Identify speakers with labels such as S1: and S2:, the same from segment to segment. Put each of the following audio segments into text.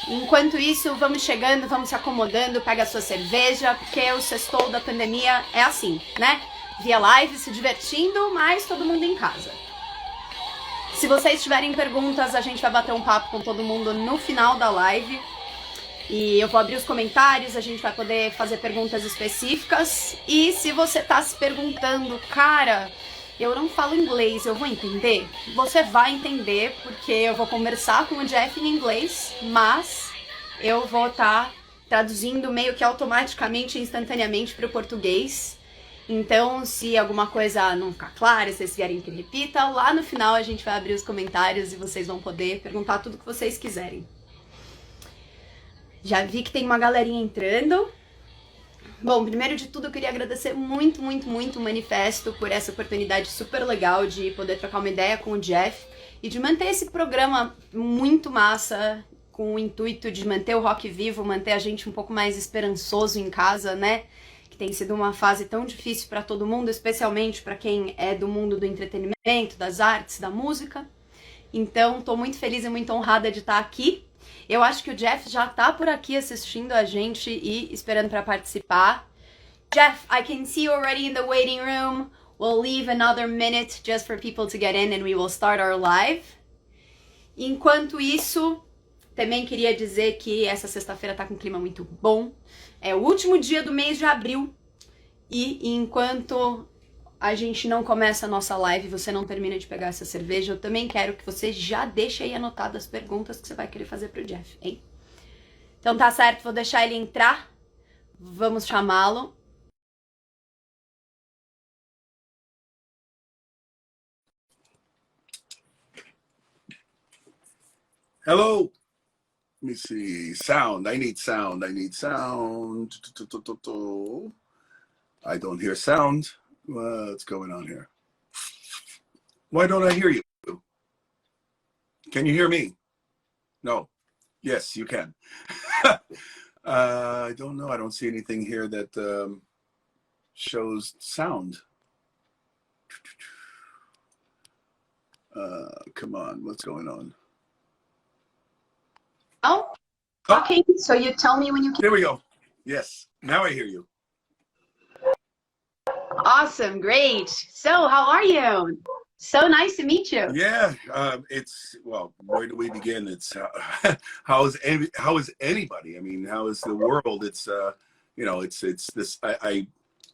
S1: Enquanto isso, vamos chegando, vamos se acomodando, pega a sua cerveja, porque o sextou da pandemia é assim, né? Via live, se divertindo, mas todo mundo em casa. Se vocês tiverem perguntas, a gente vai bater um papo com todo mundo no final da live. E eu vou abrir os comentários, a gente vai poder fazer perguntas específicas. E se você tá se perguntando, cara, eu não falo inglês, eu vou entender? Você vai entender, porque eu vou conversar com o Jeff em inglês, mas eu vou estar traduzindo meio que automaticamente, instantaneamente para o português. Então, se alguma coisa não ficar clara, se vocês querem que repita, lá no final a gente vai abrir os comentários e vocês vão poder perguntar tudo que vocês quiserem. Já vi que tem uma galerinha entrando. Bom, primeiro de tudo eu queria agradecer muito o Manifesto por essa oportunidade super legal de poder trocar uma ideia com o Jeff e de manter esse programa muito massa, com o intuito de manter o rock vivo, manter a gente um pouco mais esperançoso em casa, né? Que tem sido uma fase tão difícil para todo mundo, especialmente para quem é do mundo do entretenimento, das artes, da música. Então, estou muito feliz e muito honrada de estar aqui. Eu acho que o Jeff já tá por aqui assistindo a gente e esperando para participar. Jeff, I can see you already in the waiting room. We'll leave another minute just for people to get in and we will start our live. Enquanto isso, também queria dizer que essa sexta-feira tá com um clima muito bom. É o último dia do mês de abril e enquanto a gente não começa a nossa live, você não termina de pegar essa cerveja, eu também quero que você já deixe aí anotadas as perguntas que você vai querer fazer pro Jeff, hein? Então tá certo, vou deixar ele entrar, vamos chamá-lo.
S2: Hello! Let me see, sound, I need sound. I don't hear sound. What's going on here? Why don't I hear you? Can you hear me? No. Yes, you can. I don't know. I don't see anything here that shows sound. Come on, what's going on?
S1: Oh, okay, so you tell me when you can.
S2: There we go. Yes, now I hear you.
S1: Awesome, great. So, how are you? So nice to meet you.
S2: Yeah, it's, well, where do we begin? It's how is anybody? I mean, how is the world? It's you know, it's this.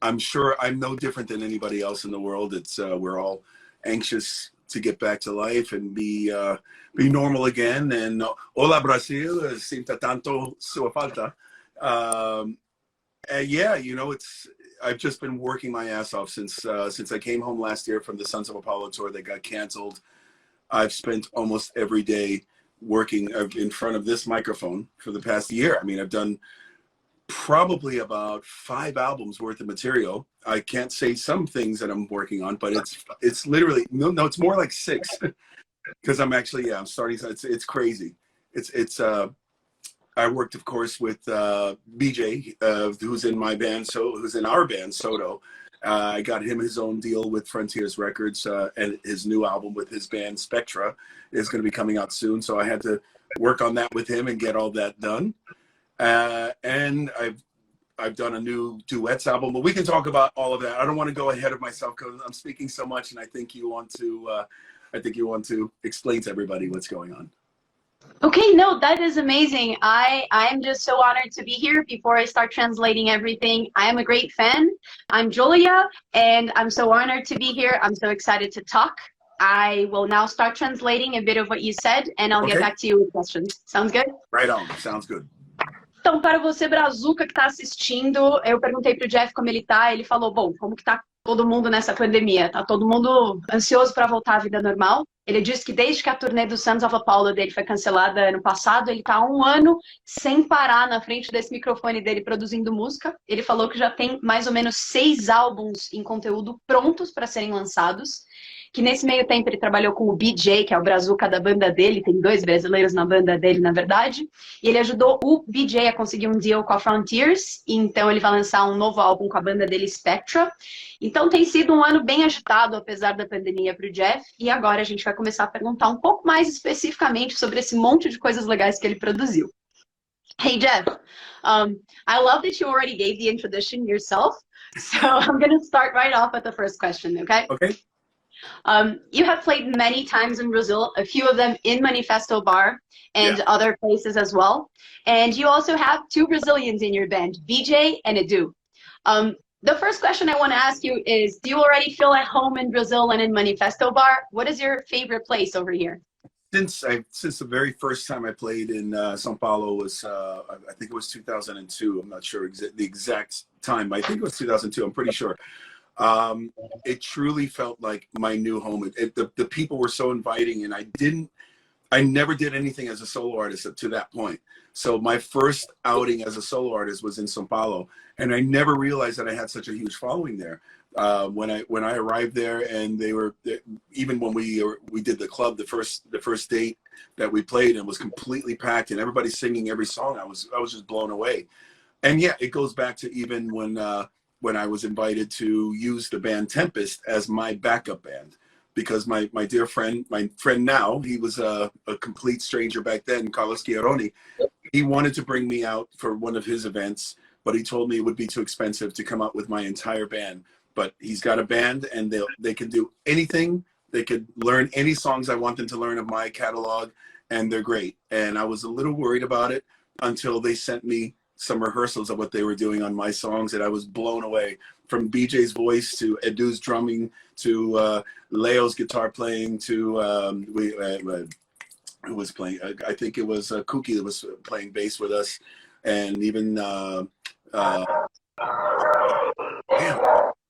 S2: I'm sure I'm no different than anybody else in the world. It's we're all anxious to get back to life and be normal again. And hola Brasil, sinta tanto sua falta. And yeah, you know, I've just been working my ass off since I came home last year from the Sons of Apollo tour that got canceled. I've spent almost every day working in front of this microphone for the past year. I mean, I've done probably about 5 albums worth of material. I can't say some things that I'm working on, but it's literally, no, it's more like 6 because I'm actually, yeah, I'm starting. It's crazy. I worked, of course, with BJ, who's in my band, who's in our band, Soto. I got him his own deal with Frontiers Records, and his new album with his band Spectra is going to be coming out soon. So I had to work on that with him and get all that done. And I've done a new duets album, but we can talk about all of that. I don't want to go ahead of myself because I'm speaking so much, and I think you want to explain to everybody what's going on.
S1: Okay, no, that is amazing. I'm just so honored to be here. Before I start translating everything, I am a great fan. I'm Julia, and I'm so honored to be here. I'm so excited to talk. I will now start translating a bit of what you said, and I'll get back to you with questions. Sounds good?
S2: Right on. Sounds good.
S1: Então, para você, brazuca, que está assistindo, eu perguntei pro Jeff como ele tá, ele falou, bom, como que tá todo mundo nessa pandemia? Tá todo mundo ansioso para voltar à vida normal? Ele disse que desde que a turnê do Sons of Apollo dele foi cancelada ano passado, ele tá há 1 ano sem parar na frente desse microfone dele produzindo música. Ele falou que já tem mais ou menos 6 álbuns em conteúdo prontos para serem lançados. Que nesse meio tempo ele trabalhou com o BJ, que é o brazuca da banda dele, tem 2 brasileiros na banda dele, na verdade, e ele ajudou o BJ a conseguir um deal com a Frontiers, então ele vai lançar um novo álbum com a banda dele, Spectra. Então tem sido um ano bem agitado, apesar da pandemia, para o Jeff, e agora a gente vai começar a perguntar um pouco mais especificamente sobre esse monte de coisas legais que ele produziu. Hey, Jeff. I love that you already gave the introduction yourself. So I'm going to start right off with the first question, okay?
S2: Okay.
S1: You have played many times in Brazil, a few of them in Manifesto Bar and other places as well. And you also have two Brazilians in your band, BJ and Edu. The first question I want to ask you is, do you already feel at home in Brazil and in Manifesto Bar? What is your favorite place over here?
S2: Since the very first time I played in São Paulo was, I think it was 2002. I'm not sure the exact time, but I think it was 2002. I'm pretty sure. It truly felt like my new home. The people were so inviting, and I never did anything as a solo artist up to that point. So my first outing as a solo artist was in São Paulo, and I never realized that I had such a huge following there. When I arrived there, and they were, even when we did the club, the first date that we played, and it was completely packed, and everybody singing every song. I was just blown away. And yeah, it goes back to even when I was invited to use the band Tempest as my backup band, because my dear friend, my friend now, he was a complete stranger back then, Carlos Chiaroni. He wanted to bring me out for one of his events, but he told me it would be too expensive to come out with my entire band. But he's got a band, and they can do anything. They could learn any songs I want them to learn of my catalog, and they're great. And I was a little worried about it until they sent me some rehearsals of what they were doing on my songs, and I was blown away. From BJ's voice to Edu's drumming to Leo's guitar playing to who was playing? I think it was Kuki that was playing bass with us, and even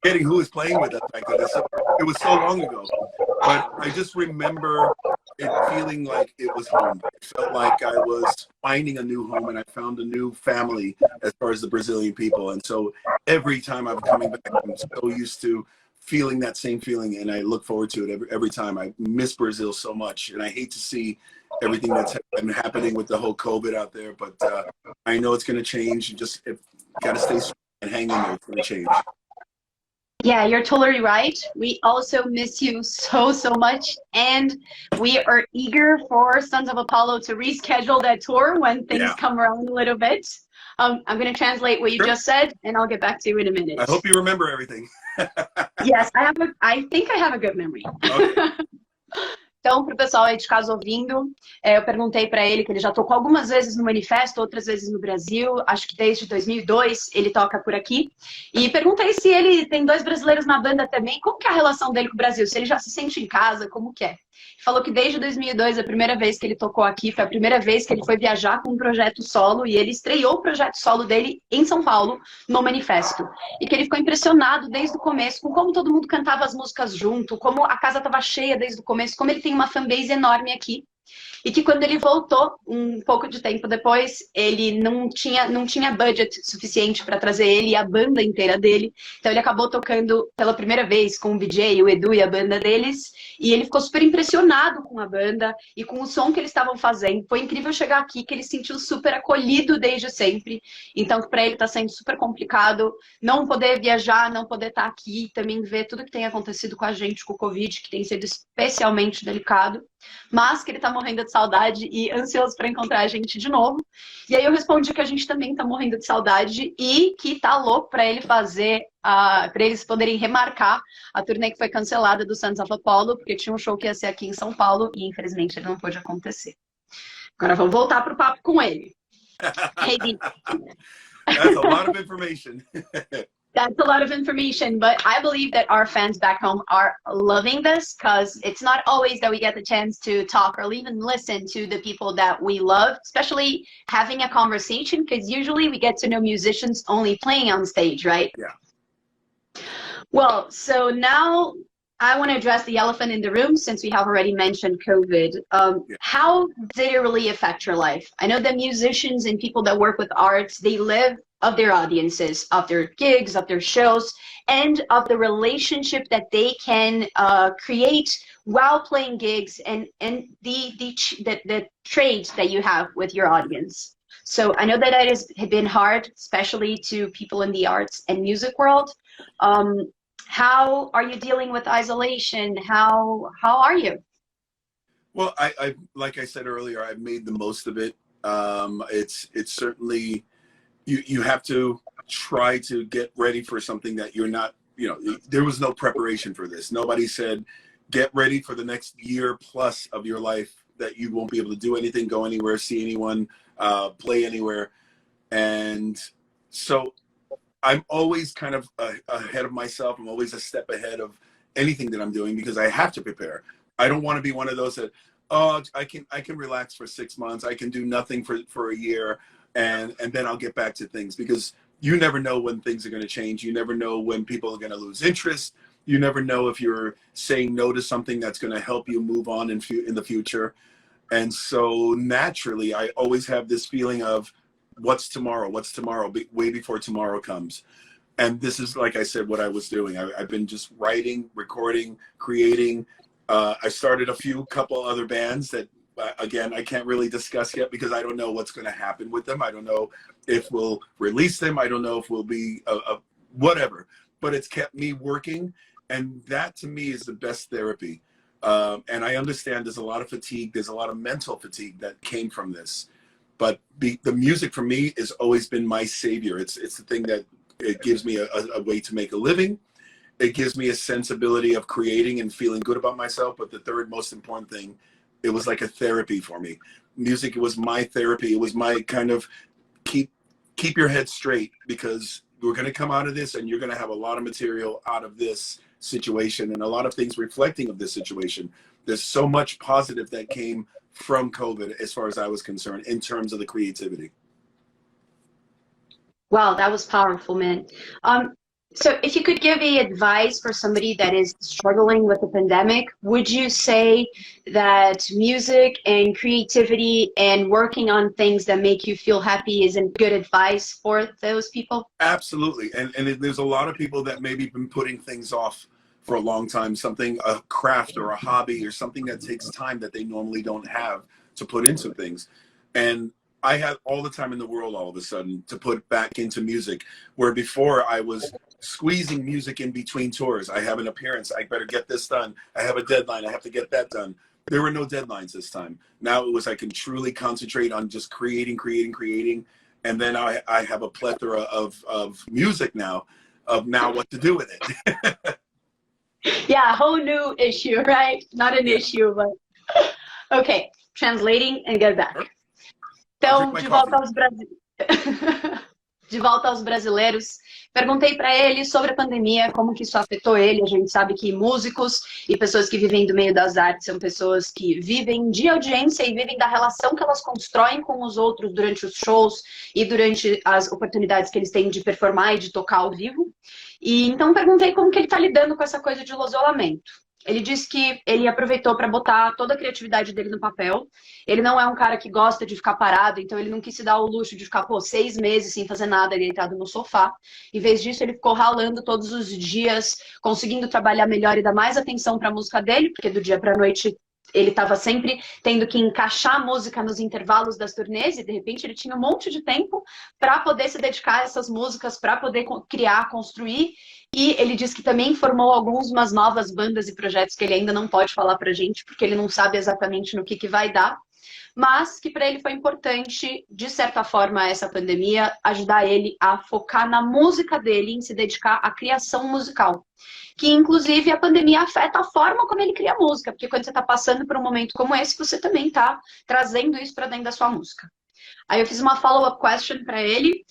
S2: getting who was playing with us back then. It was so long ago, but I just remember it feeling like it was home. It felt like I was finding a new home, and I found a new family as far as the Brazilian people. And so every time I'm coming back, I'm so used to feeling that same feeling, and I look forward to it every time. I miss Brazil so much, and I hate to see everything that's been happening with the whole COVID out there, but I know it's going to change. You just got to stay strong and hang in there. It's going to change.
S1: Yeah, you're totally right. We also miss you so much, and we are eager for Sons of Apollo to reschedule that tour when things come around a little bit. I'm going to translate what you just said, and I'll get back to you in a minute.
S2: I hope you remember everything.
S1: Yes, I think I have a good memory. Okay. Então, para o pessoal aí de casa ouvindo, eu perguntei para ele que ele já tocou algumas vezes no Manifesto, outras vezes no Brasil, acho que desde 2002 ele toca por aqui. E perguntei se ele tem dois brasileiros na banda também, como que é a relação dele com o Brasil? Se ele já se sente em casa, como que é? Falou que desde 2002, a primeira vez que ele tocou aqui, foi a primeira vez que ele foi viajar com um projeto solo, e ele estreou o projeto solo dele em São Paulo, no Manifesto. E que ele ficou impressionado desde o começo com como todo mundo cantava as músicas junto, como a casa estava cheia desde o começo, como ele tem uma fanbase enorme aqui. E que quando ele voltou, um pouco de tempo depois, ele não tinha budget suficiente para trazer ele e a banda inteira dele. Então ele acabou tocando pela primeira vez com o BJ, o Edu e a banda deles. E ele ficou super impressionado com a banda e com o som que eles estavam fazendo. Foi incrível chegar aqui, que ele se sentiu super acolhido desde sempre. Então para ele está sendo super complicado não poder viajar, não poder estar aqui, também ver tudo que tem acontecido com a gente, com o Covid, que tem sido especialmente delicado. Mas que ele tá morrendo de saudade e ansioso para encontrar a gente de novo. E aí eu respondi que a gente também tá morrendo de saudade e que tá louco para ele fazer, para eles poderem remarcar a turnê que foi cancelada do Sons of Apollo, porque tinha um show que ia ser aqui em São Paulo e infelizmente ele não pôde acontecer. Agora vamos voltar pro papo com ele. Hey,
S2: That's a lot of information.
S1: That's a lot of information, but I believe that our fans back home are loving this because it's not always that we get the chance to talk or even listen to the people that we love, especially having a conversation, because usually we get to know musicians only playing on stage, right?
S2: Yeah.
S1: Well, so now I want to address the elephant in the room since we have already mentioned COVID. How did it really affect your life? I know that musicians and people that work with arts, they live of their audiences, of their gigs, of their shows, and of the relationship that they can create while playing gigs and the trade that you have with your audience. So I know that it has been hard, especially to people in the arts and music world. How are you dealing with isolation? How are you?
S2: Well, I like I said earlier, I've made the most of it. It's certainly, you have to try to get ready for something that you're not, you know, there was no preparation for this. Nobody said, get ready for the next year plus of your life that you won't be able to do anything, go anywhere, see anyone, play anywhere. And so I'm always kind of ahead of myself. I'm always a step ahead of anything that I'm doing because I have to prepare. I don't want to be one of those that, oh, I can relax for 6 months. I can do nothing for a year and then I'll get back to things, because you never know when things are going to change. You never know when people are going to lose interest. You never know if you're saying no to something that's going to help you move on in the future. And so naturally, I always have this feeling of what's tomorrow, way before tomorrow comes. And this is, like I said, what I was doing. I've been just writing, recording, creating. I started a couple other bands that, again, I can't really discuss yet because I don't know what's going to happen with them. I don't know if we'll release them. I don't know if we'll be whatever. But it's kept me working. And that, to me, is the best therapy. And I understand there's a lot of fatigue. There's a lot of mental fatigue that came from this. But the music, for me, has always been my savior. It's the thing that it gives me a way to make a living. It gives me a sensibility of creating and feeling good about myself. But the third most important thing, it was like a therapy for me. Music, it was my therapy. It was my kind of keep your head straight, because we're going to come out of this and you're going to have a lot of material out of this situation and a lot of things reflecting of this situation. There's so much positive that came from COVID as far as I was concerned in terms of the creativity.
S1: Wow, that was powerful, man. So if you could give any advice for somebody that is struggling with the pandemic, would you say that music and creativity and working on things that make you feel happy isn't good advice for those people?
S2: Absolutely. And there's a lot of people that maybe been putting things off for a long time, a craft or a hobby or something that takes time that they normally don't have to put into things. And I had all the time in the world all of a sudden to put back into music, where before I was squeezing music in between tours. I have an appearance, I better get this done. I have a deadline, I have to get that done. There were no deadlines this time. Now it was, I can truly concentrate on just creating. And then I have a plethora of music now, what to do with it.
S1: Yeah, a whole new issue, right? Not an issue, but... Okay, translating and get back. Então, de volta aos brasileiros, perguntei para ele sobre a pandemia, como que isso afetou ele. A gente sabe que músicos e pessoas que vivem do meio das artes são pessoas que vivem de audiência e vivem da relação que elas constroem com os outros durante os shows e durante as oportunidades que eles têm de performar e de tocar ao vivo. E então perguntei como que ele está lidando com essa coisa de isolamento. Ele disse que ele aproveitou para botar toda a criatividade dele no papel. Ele não é um cara que gosta de ficar parado, então ele não quis se dar o luxo de ficar, 6 meses sem fazer nada, deitado no sofá. Em vez disso, ele ficou ralando todos os dias, conseguindo trabalhar melhor e dar mais atenção para a música dele, porque do dia para a noite ele estava sempre tendo que encaixar a música nos intervalos das turnês, e de repente ele tinha um monte de tempo para poder se dedicar a essas músicas, para poder criar, construir. E ele disse que também formou umas novas bandas e projetos que ele ainda não pode falar pra gente, porque ele não sabe exatamente no que vai dar, mas que para ele foi importante, de certa forma, essa pandemia, ajudar ele a focar na música dele, em se dedicar à criação musical. Que, inclusive, a pandemia afeta a forma como ele cria música, porque quando você está passando por um momento como esse, você também está trazendo isso para dentro da sua música. Aí eu fiz uma follow-up question para ele,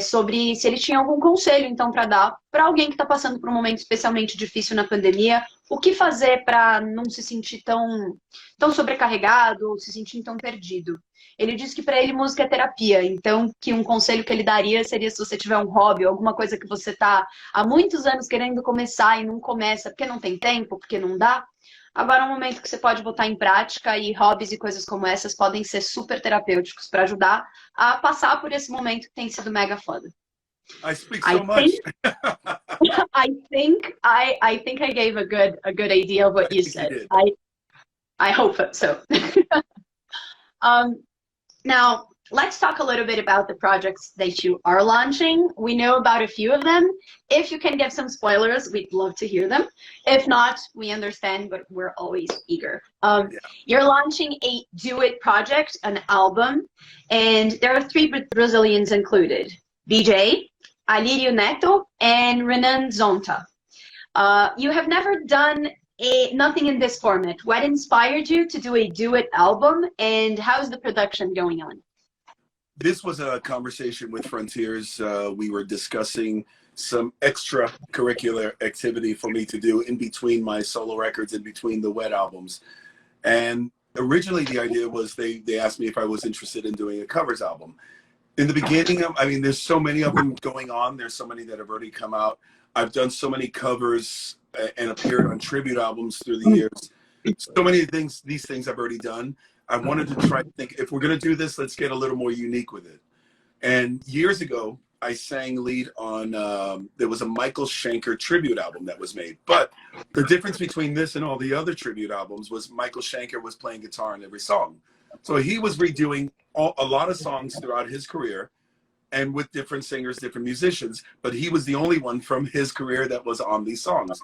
S1: sobre se ele tinha algum conselho, então, para dar para alguém que está passando por um momento especialmente difícil na pandemia, o que fazer para não se sentir tão sobrecarregado, ou se sentir tão perdido. Ele disse que para ele música é terapia, então que um conselho que ele daria seria, se você tiver um hobby, alguma coisa que você está há muitos anos querendo começar e não começa porque não tem tempo, porque não dá, agora é um momento que você pode botar em prática, e hobbies e coisas como essas podem ser super terapêuticos para ajudar a passar por esse momento que tem sido mega foda.
S2: I speak so much.
S1: I think I gave a good idea of what you said. I hope so. Now, let's talk a little bit about the projects that you are launching. We know about a few of them. If you can give some spoilers, we'd love to hear them. If not, we understand, but we're always eager. You're launching a Do It project, an album, and there are 3 Brazilians included: BJ, Alírio Neto, and Renan Zonta. You have never done nothing in this format. What inspired you to do a Do It album, and how's the production going on?
S2: This was a conversation with Frontiers. We were discussing some extracurricular activity for me to do in between my solo records, in between the wet albums. And originally the idea was they asked me if I was interested in doing a covers album. In the beginning, I mean, there's so many of them going on. There's so many that have already come out. I've done so many covers and appeared on tribute albums through the years. So many things, these things I've already done. I wanted to try to think, if we're going to do this, let's get a little more unique with it. And years ago, I sang lead on, there was a Michael Schenker tribute album that was made. But the difference between this and all the other tribute albums was Michael Schenker was playing guitar in every song. So he was redoing a lot of songs throughout his career and with different singers, different musicians. But he was the only one from his career that was on these songs.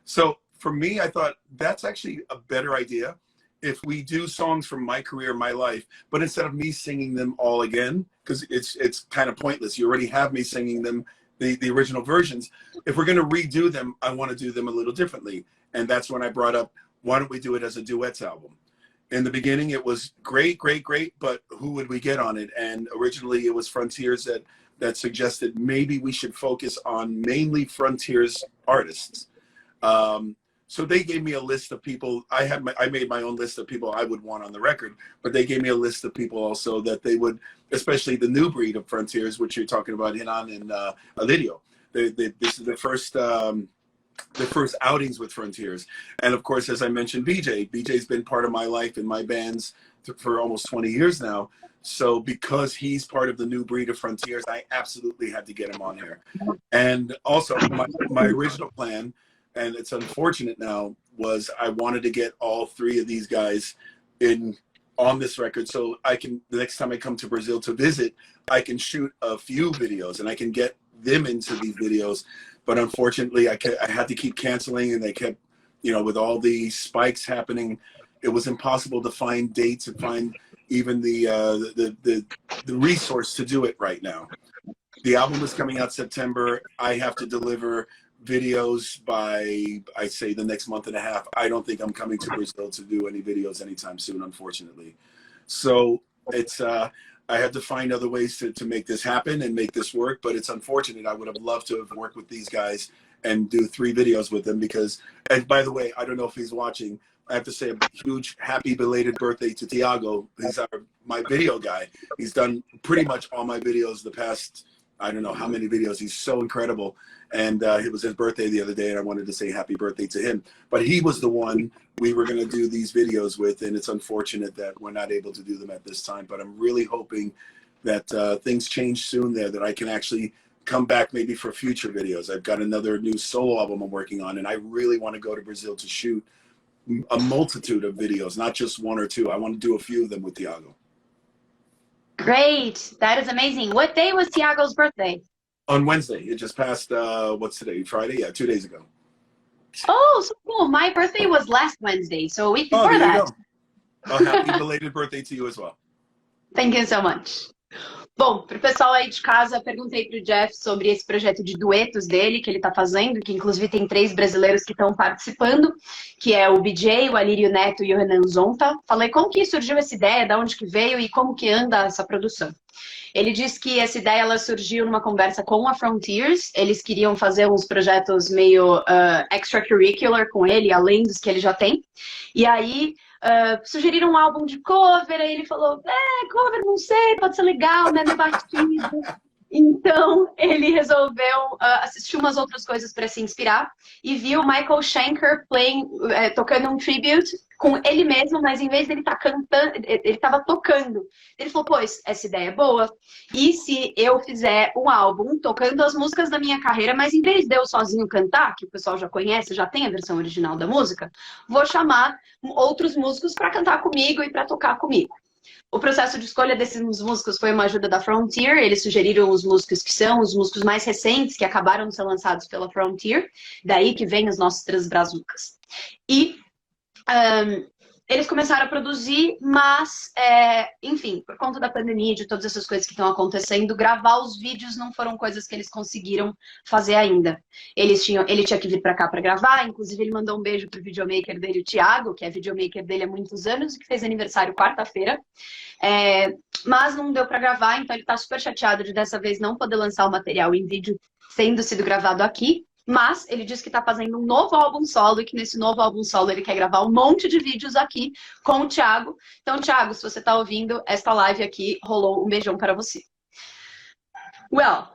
S2: So for me, I thought that's actually a better idea. If we do songs from my career, my life, but instead of me singing them all again, because it's kind of pointless. You already have me singing them, the original versions. If we're going to redo them, I want to do them a little differently. And that's when I brought up, why don't we do it as a duets album? In the beginning, it was great, but who would we get on it? And originally it was Frontiers that suggested maybe we should focus on mainly Frontiers artists. So they gave me a list of people. I made my own list of people I would want on the record, but they gave me a list of people also that they would, especially the new breed of Frontiers, which you're talking about, Renan and Alírio. This is the first outings with Frontiers. And of course, as I mentioned, BJ. BJ's been part of my life and my bands for almost 20 years now. So because he's part of the new breed of Frontiers, I absolutely had to get him on here. And also my original plan, and it's unfortunate now, was I wanted to get all 3 of these guys on this record so I can, the next time I come to Brazil to visit, I can shoot a few videos and I can get them into these videos. But unfortunately, I had to keep canceling, and they kept, you know, with all the spikes happening, it was impossible to find dates and find even the resource to do it right now. The album is coming out September. I have to deliver videos by, I'd say, the next month and a half. I don't think I'm coming to Brazil to do any videos anytime soon, unfortunately. So it's I had to find other ways to make this happen and make this work, but it's unfortunate. I would have loved to have worked with these guys and do 3 videos with them because, and by the way, I don't know if he's watching, I have to say a huge happy belated birthday to Thiago. He's my video guy. He's done pretty much all my videos the past, I don't know how many videos. He's so incredible. And it was his birthday the other day, and I wanted to say happy birthday to him. But he was the one we were going to do these videos with, and it's unfortunate that we're not able to do them at this time. But I'm really hoping that things change soon there, that I can actually come back maybe for future videos. I've got another new solo album I'm working on, and I really want to go to Brazil to shoot a multitude of videos, not just 1 or 2. I want to do a few of them with Thiago.
S1: Great. That is amazing. What day was Thiago's birthday?
S2: On Wednesday. It just passed, what's today, Friday? Yeah, 2 days ago.
S1: Oh, so cool. My birthday was last Wednesday, so a week before that.
S2: A happy belated birthday to you as well.
S1: Thank you so much. Bom, pro pessoal aí de casa, perguntei pro Jeff sobre esse projeto de duetos dele, que ele tá fazendo, que inclusive tem 3 brasileiros que estão participando, que é o BJ, o Alírio Neto e o Renan Zonta. Falei como que surgiu essa ideia, de onde que veio e como que anda essa produção. Ele disse que essa ideia ela surgiu numa conversa com a Frontiers. Eles queriam fazer uns projetos meio extracurricular com ele, além dos que ele já tem. E aí sugeriram um álbum de cover, aí ele falou, cover não sei, pode ser legal, né, no partido. Então ele resolveu assistir umas outras coisas para se inspirar e viu Michael Schenker tocando um tribute com ele mesmo, mas em vez dele estar cantando, ele estava tocando. Ele falou, pois, essa ideia é boa. E se eu fizer um álbum tocando as músicas da minha carreira, mas em vez de eu sozinho cantar, que o pessoal já conhece, já tem a versão original da música, vou chamar outros músicos para cantar comigo e para tocar comigo. O processo de escolha desses músicos foi uma ajuda da Frontier. Eles sugeriram os músicos que são os músicos mais recentes, que acabaram de ser lançados pela Frontier. Daí que vem os nossos três brazucas. E eles começaram a produzir, mas, enfim, por conta da pandemia e de todas essas coisas que estão acontecendo, gravar os vídeos não foram coisas que eles conseguiram fazer ainda. Ele tinha que vir para cá para gravar, inclusive ele mandou um beijo pro videomaker dele, o Thiago, que é videomaker dele há muitos anos e que fez aniversário quarta-feira. Mas não deu para gravar, então ele tá super chateado de dessa vez não poder lançar o material em vídeo tendo sido gravado aqui. Mas ele disse que está fazendo um novo álbum solo e que nesse novo álbum solo ele quer gravar um monte de vídeos aqui com o Thiago. Então, Thiago, se você está ouvindo esta live aqui, rolou um beijão para você. Well,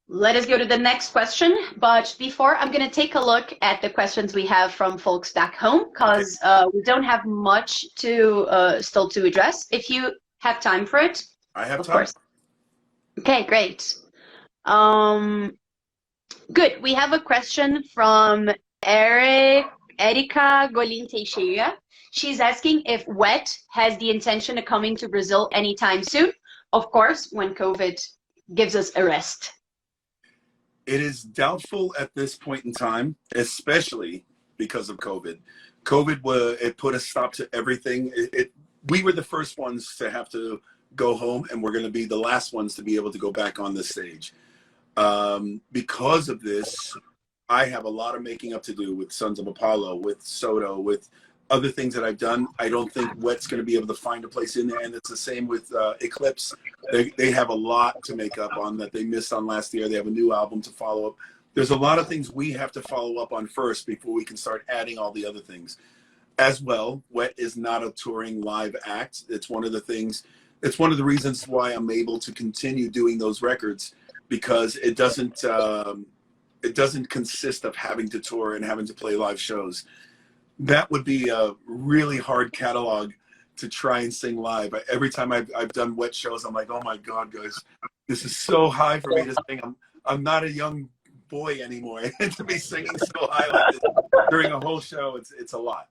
S1: let us go to the next question. But before, I'm going to take a look at the questions we have from folks back home because we don't have much to still to address. If you have time for it,
S2: I have
S1: of
S2: time.
S1: course. Okay, great. Good. We have a question from 𝕭𝖊𝖓𝖓𝖔. She's asking if WET has the intention of coming to Brazil anytime soon. Of course, when COVID gives us a rest.
S2: It is doubtful at this point in time, especially because of COVID. It put a stop to everything. We were the first ones to have to go home, and we're going to be the last ones to be able to go back on the stage. Because of this, I have a lot of making up to do with Sons of Apollo, with Soto, with other things that I've done. I don't think WET's going to be able to find a place in there, and it's the same with Eclipse. They have a lot to make up on that they missed on last year. They have a new album to follow up. There's a lot of things we have to follow up on first before we can start adding all the other things. As well, WET is not a touring live act. It's one of the things, it's one of the reasons why I'm able to continue doing those records, because it doesn't consist of having to tour and having to play live shows. That would be a really hard catalog to try and sing live. Every time I've done WET shows, I'm like, oh my God, guys, this is so high for me to sing. I'm not a young boy anymore. To be singing so high like this during a whole show, it's a lot.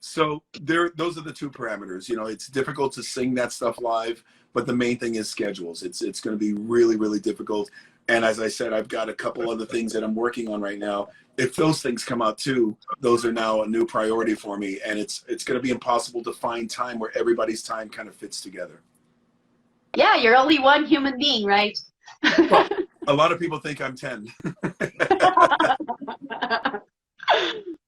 S2: So those are the two parameters. You know, it's difficult to sing that stuff live, but the main thing is schedules. It's going to be really, really difficult. And as I said, I've got a couple other things that I'm working on right now. If those things come out too, those are now a new priority for me. And it's going to be impossible to find time where everybody's time kind of fits together.
S1: Yeah, you're only one human being, right?
S2: Well, a lot of people think I'm 10.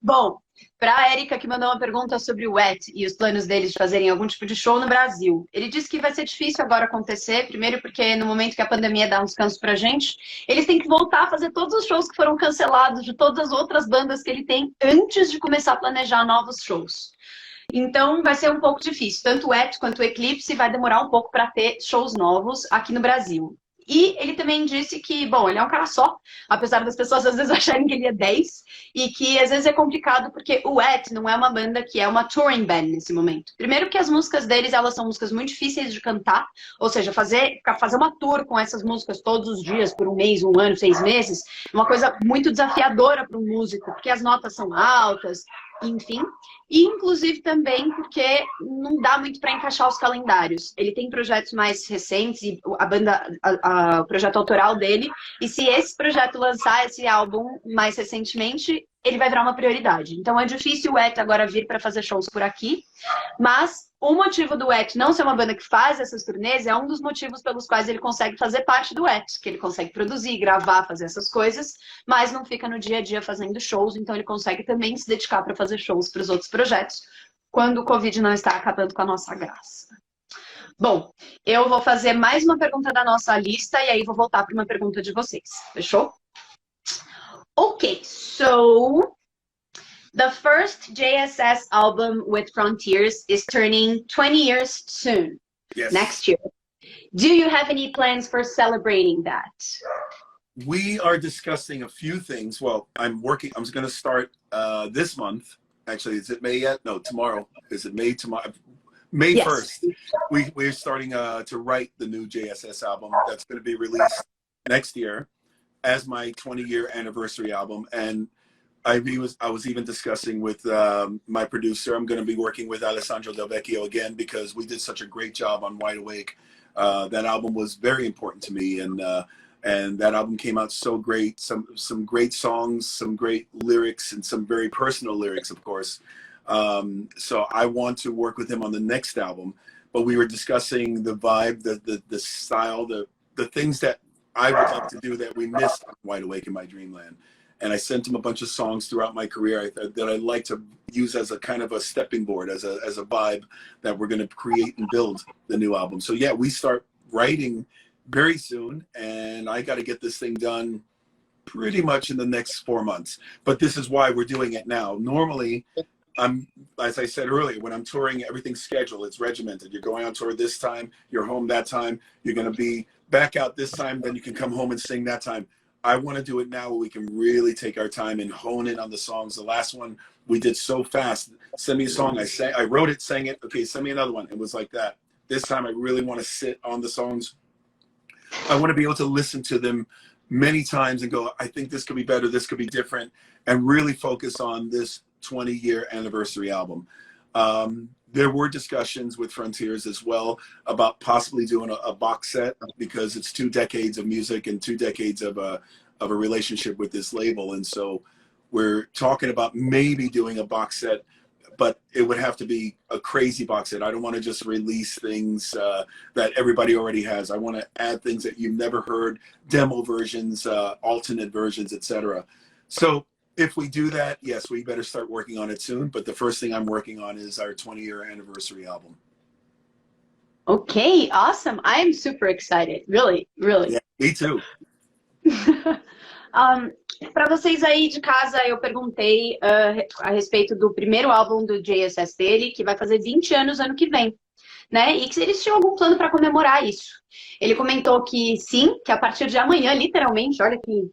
S1: Bom, para a Érica, que mandou uma pergunta sobre o WET e os planos deles de fazerem algum tipo de show no Brasil. Ele disse que vai ser difícil agora acontecer, primeiro porque no momento que a pandemia dá um descanso pra gente, eles têm que voltar a fazer todos os shows que foram cancelados de todas as outras bandas que ele tem antes de começar a planejar novos shows. Então vai ser um pouco difícil. Tanto o WET quanto o Eclipse vai demorar um pouco para ter shows novos aqui no Brasil. E ele também disse que, bom, ele é um cara só, apesar das pessoas às vezes acharem que ele é 10, e que às vezes é complicado porque o WET não é uma banda que é uma touring band nesse momento. Primeiro porque as músicas deles, elas são músicas muito difíceis de cantar, ou seja, fazer uma tour com essas músicas todos os dias, por um mês, um ano, 6 meses, é uma coisa muito desafiadora para um músico, porque as notas são altas, enfim, e inclusive também porque não dá muito para encaixar os calendários. Ele tem projetos mais recentes, e o projeto autoral dele, e se esse projeto lançar esse álbum mais recentemente, ele vai virar uma prioridade. Então é difícil o WET agora vir para fazer shows por aqui, mas o motivo do WET não ser uma banda que faz essas turnês é um dos motivos pelos quais ele consegue fazer parte do WET, que ele consegue produzir, gravar, fazer essas coisas, mas não fica no dia a dia fazendo shows, então ele consegue também se dedicar para fazer shows para os outros projetos, quando o Covid não está acabando com a nossa graça. Bom, eu vou fazer mais uma pergunta da nossa lista e aí vou voltar para uma pergunta de vocês, fechou? Okay, so the first JSS album with Frontiers is turning 20 years soon,
S2: Yes.
S1: next year. Do you have any plans for celebrating that?
S2: We are discussing a few things. Well, I'm going to start this month. Actually, is it May yet? No, tomorrow. Is it May tomorrow? May
S1: Yes.
S2: 1st. We're starting to write the new JSS album that's going to be released next year as my 20-year anniversary album. And I was even discussing with my producer. I'm going to be working with Alessandro Del Vecchio again because we did such a great job on Wide Awake. That album was very important to me, and that album came out so great. Some great songs, some great lyrics, and some very personal lyrics, of course. So I want to work with him on the next album. But we were discussing the vibe, the style, the things that I would like to do that we missed on Wide Awake in My Dreamland. And I sent him a bunch of songs throughout my career that I like to use as a kind of a stepping board, as a vibe that we're going to create and build the new album. So yeah, we start writing very soon, and I got to get this thing done pretty much in the next 4 months. But this is why we're doing it now. Normally, as I said earlier, when I'm touring, everything's scheduled. It's regimented. You're going on tour this time, you're home that time, you're going to be back out this time, then you can come home and sing that time. I want to do it now where we can really take our time and hone in on the songs. The last one we did so fast. Send me a song. I wrote it, sang it. Okay, send me another one. It was like that. This time I really want to sit on the songs. I want to be able to listen to them many times and go, I think this could be better, this could be different, and really focus on this 20-year anniversary album. There were discussions with Frontiers as well about possibly doing a box set, because it's 2 decades of music and 2 decades of a relationship with this label. And so we're talking about maybe doing a box set, but it would have to be a crazy box set. I don't want to just release things that everybody already has. I want to add things that you've never heard, demo versions, alternate versions, etc. So if we do that, yes, we better start working on it soon. But the first thing I'm working on is our 20-year anniversary album.
S1: Okay, awesome. I am super excited. Really, really.
S2: Yeah, me too.
S1: Para vocês aí de casa, eu perguntei a respeito do primeiro álbum do JSS dele, que vai fazer 20 anos ano que vem, né? E se eles tinham algum plano para comemorar isso. Ele comentou que sim, que a partir de amanhã, literalmente, olha que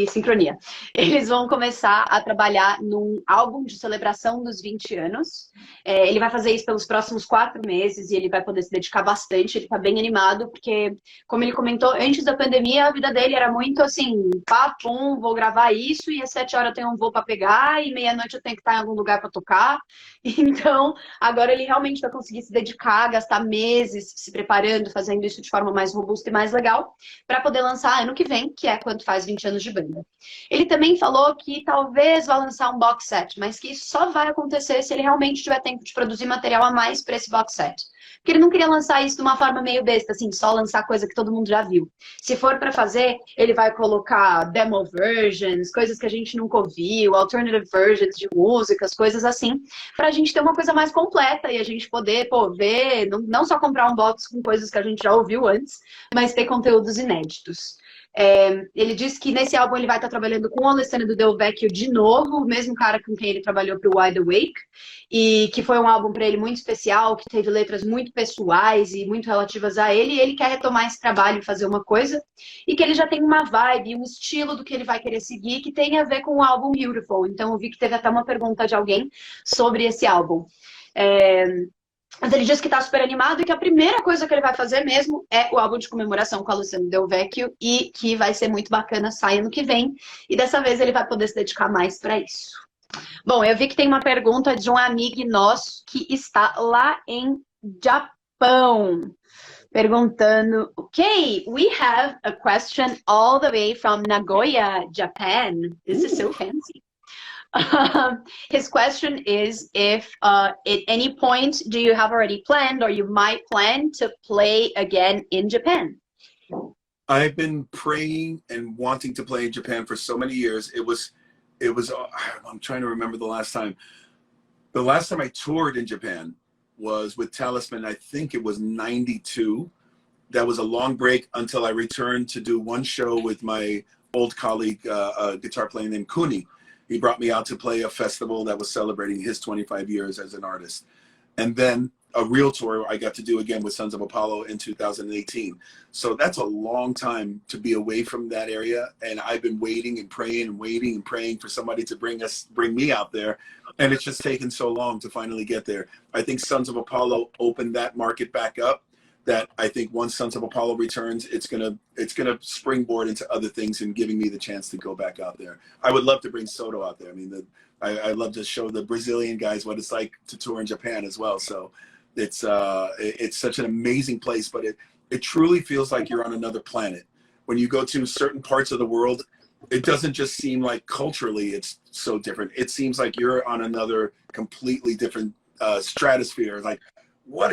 S1: sincronia, eles vão começar a trabalhar num álbum de celebração dos 20 anos. Ele vai fazer isso pelos próximos 4 meses e ele vai poder se dedicar bastante. Ele tá bem animado, porque, como ele comentou, antes da pandemia, a vida dele era muito assim, pum, vou gravar isso, e às 7 horas eu tenho um voo para pegar, e meia-noite eu tenho que estar em algum lugar para tocar. Então, agora ele realmente vai conseguir se dedicar, gastar meses se preparando, fazendo isso de forma mais robusta e mais legal, para poder lançar ano que vem, que é quando faz 20 anos de banda. Ele também falou que talvez vá lançar um box set, mas que isso só vai acontecer se ele realmente tiver tempo de produzir material a mais para esse box set. Porque ele não queria lançar isso de uma forma meio besta, assim, só lançar coisa que todo mundo já viu. Se for para fazer, ele vai colocar demo versions, coisas que a gente nunca ouviu, alternative versions de músicas, coisas assim, para a gente ter uma coisa mais completa e a gente poder, ver, não só comprar um box com coisas que a gente já ouviu antes, mas ter conteúdos inéditos. Ele disse que nesse álbum ele vai estar trabalhando com o Alessandro Del Vecchio de novo, o mesmo cara com quem ele trabalhou para o Wide Awake, e que foi um álbum para ele muito especial, que teve letras muito pessoais e muito relativas a ele, e ele quer retomar esse trabalho e fazer uma coisa, e que ele já tem uma vibe, um estilo do que ele vai querer seguir, que tem a ver com o álbum Beautiful. Então eu vi que teve até uma pergunta de alguém sobre esse álbum. Mas ele disse que está super animado e que a primeira coisa que ele vai fazer mesmo é o álbum de comemoração com a Alessandro Del Vecchio, e que vai ser muito bacana, sai ano que vem. E dessa vez ele vai poder se dedicar mais para isso. Bom, eu vi que tem uma pergunta de um amigo nosso que está lá em Japão. Perguntando, okay, we have a question all the way from Nagoya, Japan. This is so fancy. His question is if at any point do you have already planned or you might plan to play again in Japan?
S2: I've been praying and wanting to play in Japan for so many years. It was I'm trying to remember the last time. The last time I toured in Japan was with Talisman. I think it was 92. That was a long break until I returned to do one show with my old colleague, guitar player named Kuni. He brought me out to play a festival that was celebrating his 25 years as an artist. And then a real tour I got to do again with Sons of Apollo in 2018. So that's a long time to be away from that area. And I've been waiting and praying and waiting and praying for somebody to bring me out there. And it's just taken so long to finally get there. I think Sons of Apollo opened that market back up. that I think once Sons of Apollo returns, it's gonna springboard into other things and giving me the chance to go back out there. I would love to bring Soto out there. I mean, I'd love to show the Brazilian guys what it's like to tour in Japan as well. So it's such an amazing place, but it truly feels like you're on another planet. When you go to certain parts of the world, it doesn't just seem like culturally it's so different. It seems like you're on another completely different stratosphere. Like, what?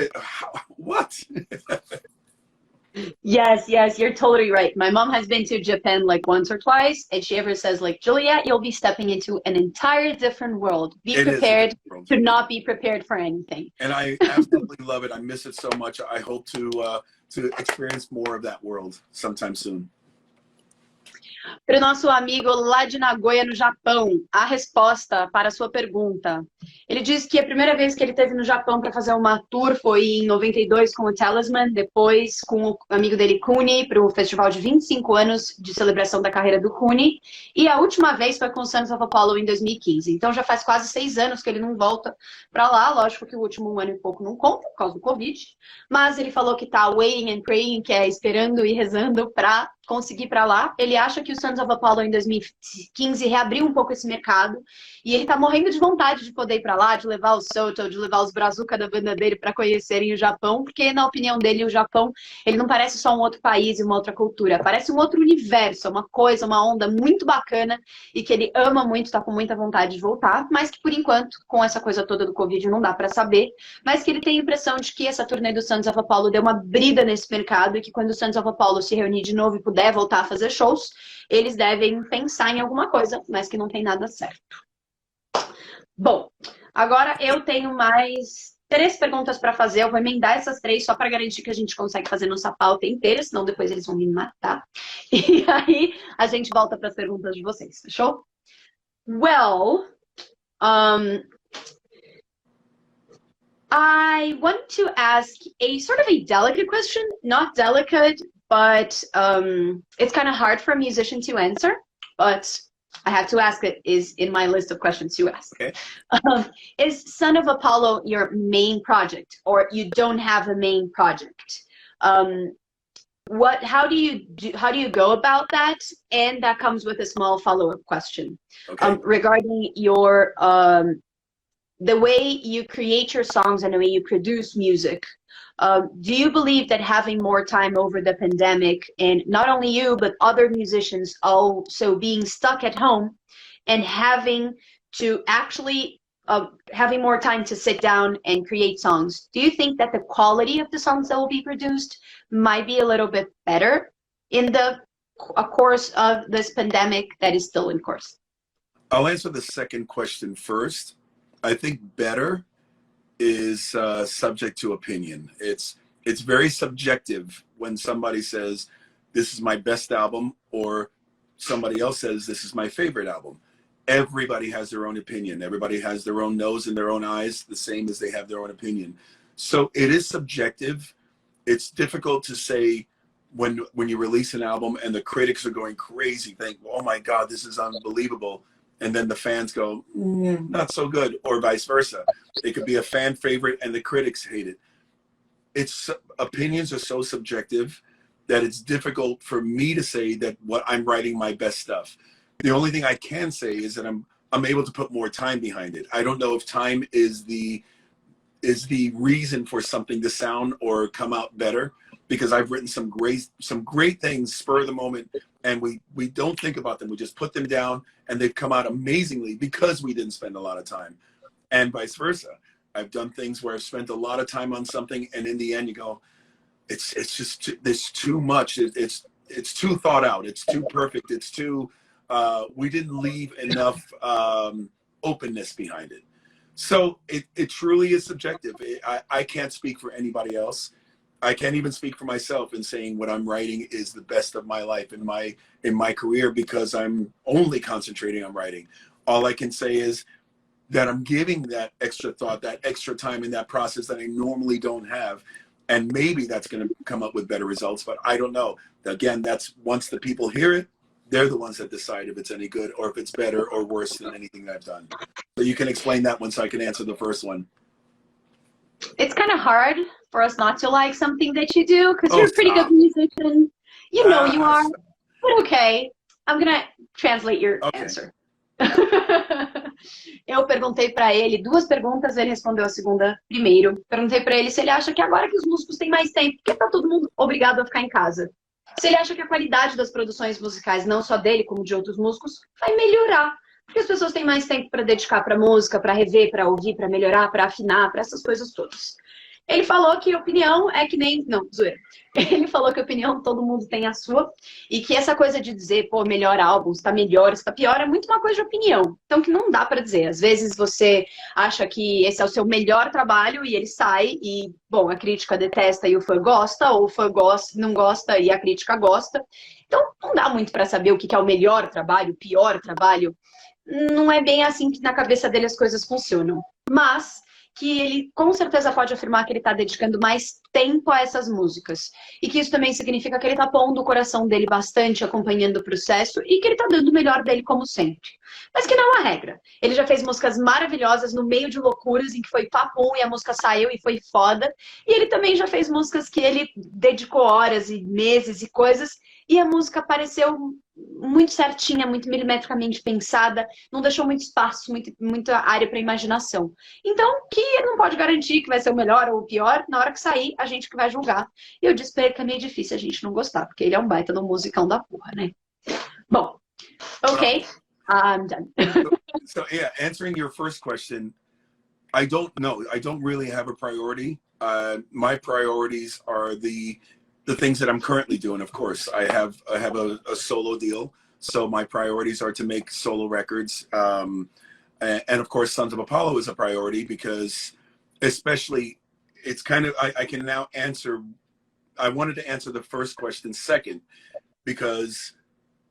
S1: Yes, you're totally right. My mom has been to Japan like once or twice, and she ever says like, Juliet, you'll be stepping into an entire different world. Be prepared to not be prepared for anything.
S2: And I absolutely love it. I miss it so much. I hope to experience more of that world sometime soon.
S1: Para o nosso amigo lá de Nagoya, no Japão, a resposta para a sua pergunta. Ele diz que a primeira vez que ele esteve no Japão para fazer uma tour foi em 92 com o Talisman, depois com o amigo dele, Kuni, para o festival de 25 anos de celebração da carreira do Kuni, e a última vez foi com o Sons of Apollo em 2015. Então já faz quase 6 anos que ele não volta para lá. Lógico que o último 1 ano e pouco não conta, por causa do Covid, mas ele falou que está waiting and praying, que é esperando e rezando para conseguir para lá. Ele acha que o Sons of Apollo em 2015 reabriu um pouco esse mercado, e ele tá morrendo de vontade de poder ir para lá, de levar o Soto, de levar os brazuca da banda dele para conhecerem o Japão, porque na opinião dele o Japão, ele não parece só um outro país e uma outra cultura, parece um outro universo, uma coisa, uma onda muito bacana, e que ele ama muito, tá com muita vontade de voltar, mas que por enquanto, com essa coisa toda do Covid, não dá para saber, mas que ele tem a impressão de que essa turnê do Sons of Apollo deu uma brida nesse mercado, e que quando o Sons of Apollo se reunir de novo e puder voltar a fazer shows, eles devem pensar em alguma coisa, mas que não tem nada certo. Bom, agora eu tenho mais 3 perguntas para fazer. Eu vou emendar essas 3 só para garantir que a gente consegue fazer nossa pauta inteira, senão depois eles vão me matar. E aí a gente volta para as perguntas de vocês, fechou? Well, I want to ask a sort of a delicate question, not delicate, but it's kind of hard for a musician to answer, but I have to ask it, is in my list of questions to ask.
S2: Okay.
S1: Is Son of Apollo your main project, or you don't have a main project? How do you go about that? And that comes with a small follow-up question.
S2: Okay.
S1: Regarding your the way you create your songs and the way you produce music. Do you believe that having more time over the pandemic, and not only you, but other musicians also being stuck at home and having to actually, having more time to sit down and create songs, do you think that the quality of the songs that will be produced might be a little bit better in the course of this pandemic that is still in course?
S2: I'll answer the second question first. I think better is subject to opinion. It's very subjective when somebody says, this is my best album, or somebody else says, this is my favorite album. Everybody has their own opinion. Everybody has their own nose and their own eyes, the same as they have their own opinion. So it is subjective. It's difficult to say when you release an album and the critics are going crazy, think, oh my God, this is unbelievable. And then the fans go, not so good, or vice versa. It could be a fan favorite and the critics hate it. Opinions are so subjective that it's difficult for me to say that what I'm writing my best stuff. The only thing I can say is that I'm able to put more time behind it. I don't know if time is the reason for something to sound or come out better, because I've written some great things spur of the moment, and we don't think about them. We just put them down and they've come out amazingly because we didn't spend a lot of time, and vice versa. I've done things where I've spent a lot of time on something, and in the end you go, it's just there's too much. It's too thought out. It's too perfect. It's too we didn't leave enough openness behind it. So it truly is subjective. I can't speak for anybody else. I can't even speak for myself in saying what I'm writing is the best of my life in my career, because I'm only concentrating on writing. All I can say is that I'm giving that extra thought, that extra time in that process that I normally don't have. And maybe that's going to come up with better results, but I don't know. Again, that's once the people hear it, they're the ones that decide if it's any good or if it's better or worse than anything I've done. So you can explain that one so I can answer the first one.
S1: it's kind of hard for us not to like something that you do, because you're a pretty good musician. You know you are. But okay, I'm gonna translate your answer. Eu perguntei pra ele 2 perguntas, ele respondeu a segunda primeiro. Perguntei pra ele se ele acha que agora que os músicos têm mais tempo, porque tá todo mundo obrigado a ficar em casa, se ele acha que a qualidade das produções musicais, não só dele, como de outros músicos, vai melhorar. Porque as pessoas têm mais tempo para dedicar para música, para rever, para ouvir, para melhorar, para afinar, para essas coisas todas. Ele falou que a opinião é que nem... Não, zoeira. Ele falou que a opinião todo mundo tem a sua, e que essa coisa de dizer, pô, melhor álbum, está melhor, está pior, é muito uma coisa de opinião. Então, que não dá para dizer. Às vezes você acha que esse é o seu melhor trabalho e ele sai e, bom, a crítica detesta e o fã gosta, ou o fã gosta, não gosta e a crítica gosta. Então, não dá muito para saber o que é o melhor trabalho, o pior trabalho. Não é bem assim que na cabeça dele as coisas funcionam. Mas que ele com certeza pode afirmar que ele está dedicando mais tempo a essas músicas. E que isso também significa que ele está pondo o coração dele bastante, acompanhando o processo, e que ele está dando o melhor dele como sempre. Mas que não é uma regra. Ele já fez músicas maravilhosas no meio de loucuras, em que foi papum e a música saiu e foi foda. E ele também já fez músicas que ele dedicou horas e meses e coisas, e a música pareceu muito certinha, muito milimetricamente pensada, não deixou muito espaço, muita área para imaginação. Então, que ele não pode garantir que vai ser o melhor ou o pior, na hora que sair, a gente que vai julgar. E eu disse pra ele que é meio difícil a gente não gostar, porque ele é um baita no musicão da porra, né? Bom, ok, I'm done.
S2: So yeah, answering your first question, I don't know. I don't really have a priority. My priorities are the things that I'm currently doing. Of course, I have a solo deal, so my priorities are to make solo records, and of course Sons of Apollo is a priority, because especially it's kind of I can now answer. I wanted to answer the first question second, because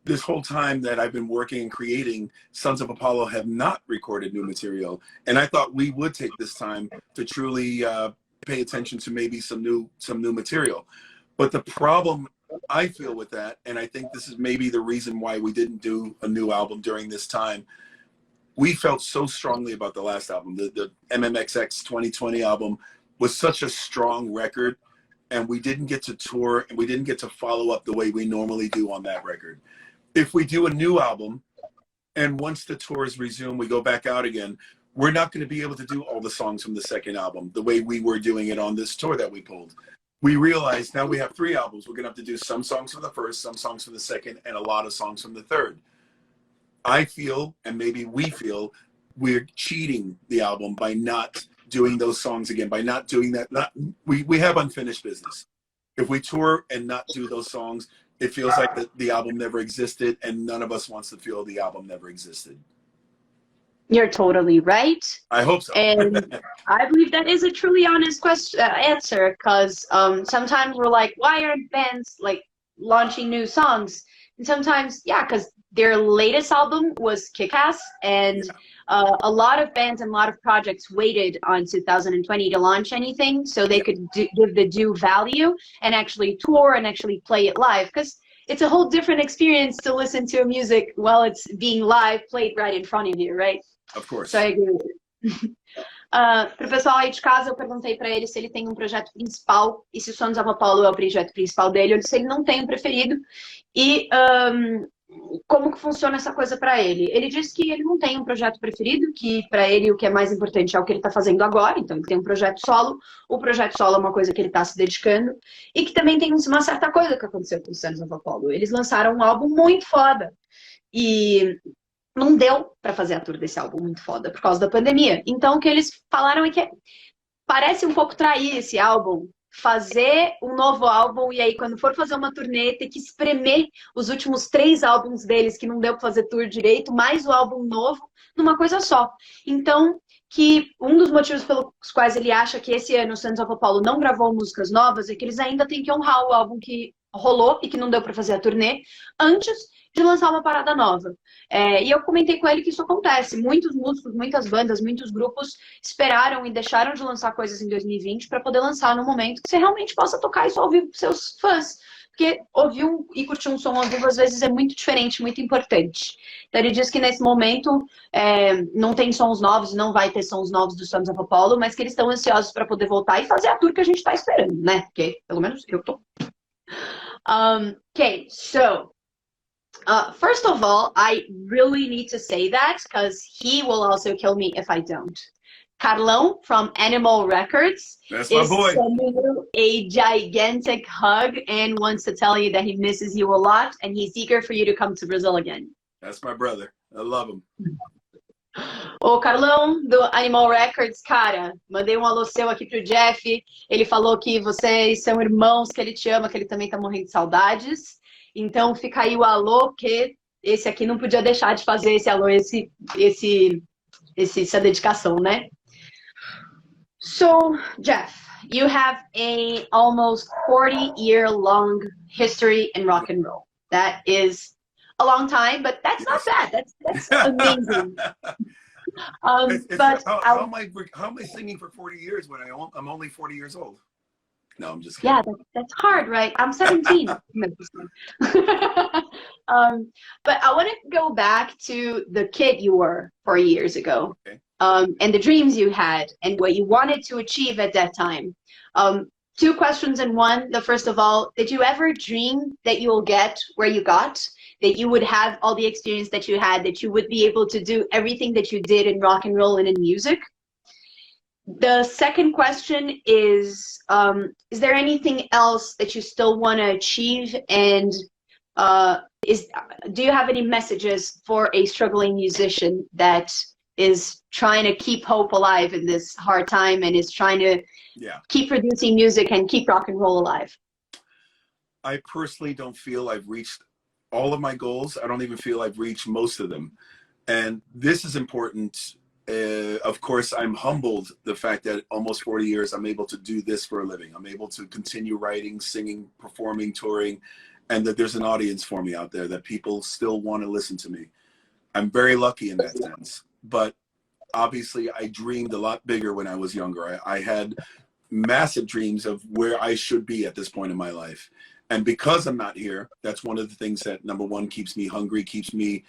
S2: this whole time that I've been working and creating, Sons of Apollo have not recorded new material, and I thought we would take this time to truly pay attention to maybe some new material. But the problem I feel with that, and I think this is maybe the reason why we didn't do a new album during this time, we felt so strongly about the last album. The MMXX 2020 album was such a strong record, and we didn't get to tour, and we didn't get to follow up the way we normally do on that record. If we do a new album, and once the tours resume, we go back out again, we're not going to be able to do all the songs from the second album the way we were doing it on this tour that we pulled. We realized now we have 3 albums. We're going to have to do some songs from the first, some songs from the second, and a lot of songs from the third. I feel, and maybe we feel, we're cheating the album by not doing those songs again, by not doing that. We have unfinished business. If we tour and not do those songs, it feels like the album never existed, and none of us wants to feel the album never existed.
S1: You're totally right.
S2: I hope so.
S1: And I believe that is a truly honest answer, because sometimes we're like, why aren't bands like launching new songs? And sometimes, yeah, because their latest album was kick-ass, and a lot of bands and a lot of projects waited on 2020 to launch anything so they could give the due value and actually tour and actually play it live, because it's a whole different experience to listen to a music while it's being live, played right in front of you, right?
S2: Of course.
S1: So I agree with you. Pro pessoal aí de casa, eu perguntei pra ele se ele tem um projeto principal e se o Sons of Apollo é o projeto principal dele. Eu disse que ele não tem um preferido e como que funciona essa coisa pra ele. Ele disse que ele não tem um projeto preferido, que pra ele o que é mais importante é o que ele tá fazendo agora. Então ele tem um projeto solo, o projeto solo é uma coisa que ele tá se dedicando, e que também tem uma certa coisa que aconteceu com o Sons of Apollo. Eles lançaram um álbum muito foda e não deu pra fazer a tour desse álbum muito foda por causa da pandemia. Então o que eles falaram é que parece um pouco trair esse álbum, fazer um novo álbum e aí quando for fazer uma turnê ter que espremer os últimos 3 álbuns deles que não deu pra fazer tour direito, mais o álbum novo numa coisa só. Então que um dos motivos pelos quais ele acha que esse ano o Sons of Apollo não gravou músicas novas é que eles ainda têm que honrar o álbum que rolou e que não deu pra fazer a turnê antes de lançar uma parada nova. E eu comentei com ele que isso acontece. Muitos músicos, muitas bandas, muitos grupos esperaram e deixaram de lançar coisas em 2020 para poder lançar no momento que você realmente possa tocar isso ao vivo para seus fãs. porque ouvir e curtir um som ao vivo às vezes é muito diferente, muito importante. Então ele diz que nesse momento não tem sons novos, não vai ter sons novos dos Sons of Apollo, mas que eles estão ansiosos para poder voltar e fazer a tour que a gente está esperando, né? Porque pelo menos eu tô. Okay, so first of all, I really need to say that because he will also kill me if I don't. Carlão from Animal Records is sending you a gigantic hug and wants to tell you that he misses you a lot and he's eager for you to come to Brazil again.
S2: That's my brother. I love him.
S1: O Carlão do Animal Records, cara, mandei um alô seu aqui pro Jeff. Ele falou que vocês são irmãos, que ele te ama, que ele também tá morrendo de saudades. Então fica aí o alô, que esse aqui não podia deixar de fazer esse alô, essa dedicação, né? So, Jeff, you have a almost 40-year-long history in rock and roll. That is a long time, but that's not bad. That's amazing. But
S2: how am I singing for 40 years when I'm only 40 years old? No, I'm just kidding.
S1: Yeah, that's hard, right? I'm 17. But I want to go back to the kid you were 4 years ago.
S2: Okay.
S1: And the dreams you had and what you wanted to achieve at that time. Two questions in one. The first of all, did you ever dream that you will get where you got? That you would have all the experience that you had, that you would be able to do everything that you did in rock and roll and in music? The second question is there anything else that you still want to achieve? And do you have any messages for a struggling musician that is trying to keep hope alive in this hard time and is trying to keep producing music and keep rock and roll alive?
S2: I personally don't feel I've reached all of my goals. I don't even feel I've reached most of them. And this is important. Of course, I'm humbled the fact that almost 40 years I'm able to do this for a living. I'm able to continue writing, singing, performing, touring, and that there's an audience for me out there, that people still want to listen to me. I'm very lucky in that sense. But obviously, I dreamed a lot bigger when I was younger. I had massive dreams of where I should be at this point in my life. And because I'm not here, that's one of the things that, number one, keeps me hungry, keeps me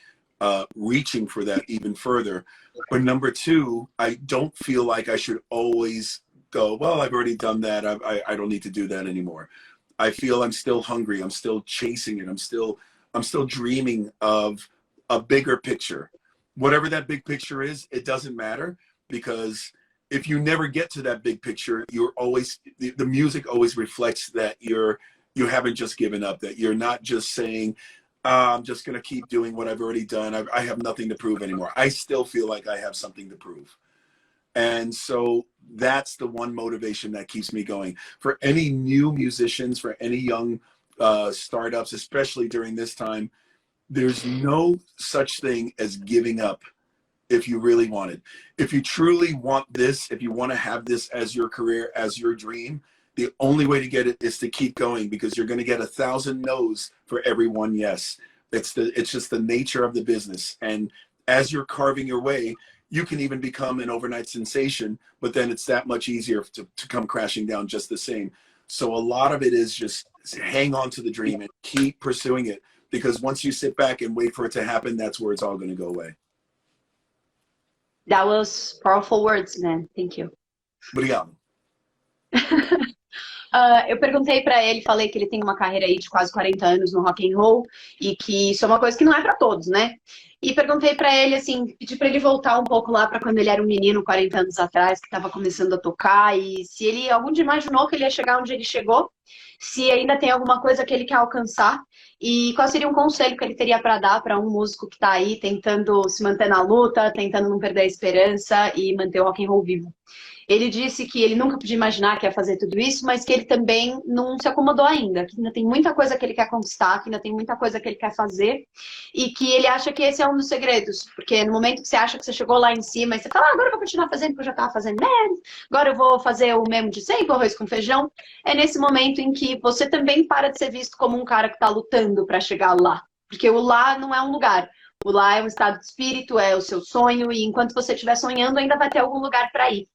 S2: reaching for that even further. But number two, I don't feel like I should always go, well, I've already done that. I don't need to do that anymore. I feel I'm still hungry. I'm still chasing it. I'm still dreaming of a bigger picture. Whatever that big picture is, it doesn't matter, because if you never get to that big picture, you're always, the music always reflects that you haven't just given up, that you're not just saying, I'm just going to keep doing what I've already done. I have nothing to prove anymore. I still feel like I have something to prove. And so that's the one motivation that keeps me going. For any new musicians, for any young startups, especially during this time, there's no such thing as giving up if you really want it. If you truly want this, if you want to have this as your career, as your dream, the only way to get it is to keep going, because you're going to get 1,000 no's for every one yes. It's just the nature of the business. And as you're carving your way, you can even become an overnight sensation, but then it's that much easier to come crashing down just the same. So a lot of it is just hang on to the dream and keep pursuing it, because once you sit back and wait for it to happen, that's where it's all going to go away.
S1: That was powerful words, man. Thank you.
S2: Obrigado.
S1: Eu perguntei pra ele, falei que ele tem uma carreira aí de quase 40 anos no rock and roll e que isso é uma coisa que não é pra todos, né? E perguntei pra ele, assim, pedi pra ele voltar um pouco lá pra quando ele era um menino, 40 anos atrás, que tava começando a tocar, e se ele algum dia imaginou que ele ia chegar onde ele chegou, se ainda tem alguma coisa que ele quer alcançar, e qual seria um conselho que ele teria pra dar pra um músico que tá aí tentando se manter na luta, tentando não perder a esperança e manter o rock and roll vivo. Ele disse que ele nunca podia imaginar que ia fazer tudo isso, mas que ele também não se acomodou ainda, que ainda tem muita coisa que ele quer conquistar, que ainda tem muita coisa que ele quer fazer, e que ele acha que esse é um dos segredos, porque no momento que você acha que você chegou lá em cima, e você fala, agora eu vou continuar fazendo o que eu já estava fazendo mesmo, agora eu vou fazer o mesmo de sempre, arroz com feijão, é nesse momento em que você também para de ser visto como um cara que está lutando para chegar lá, porque o lá não é um lugar. O lá é um estado de espírito, é o seu sonho, e enquanto você estiver sonhando, ainda vai ter algum lugar para ir.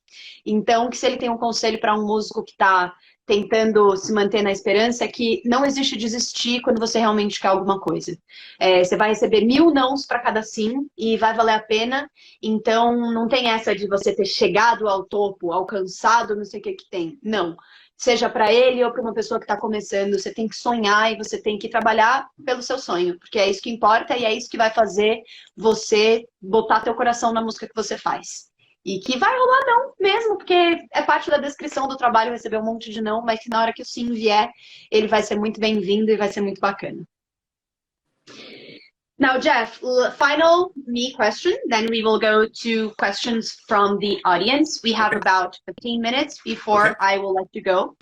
S1: Então, que se ele tem um conselho para um músico que está tentando se manter na esperança, é que não existe desistir quando você realmente quer alguma coisa. Você vai receber 1000 nãos para cada sim e vai valer a pena. Então, não tem essa de você ter chegado ao topo, alcançado, não sei o que que tem. Não. Seja para ele ou para uma pessoa que está começando, você tem que sonhar e você tem que trabalhar pelo seu sonho, porque é isso que importa e é isso que vai fazer você botar teu coração na música que você faz. E que vai rolar não mesmo, porque é parte da descrição do trabalho receber um monte de não, mas que na hora que o sim vier, ele vai ser muito bem-vindo e vai ser muito bacana. Now, Jeff, final me question, then we will go to questions from the audience. We have about 15 minutes before I will let you go.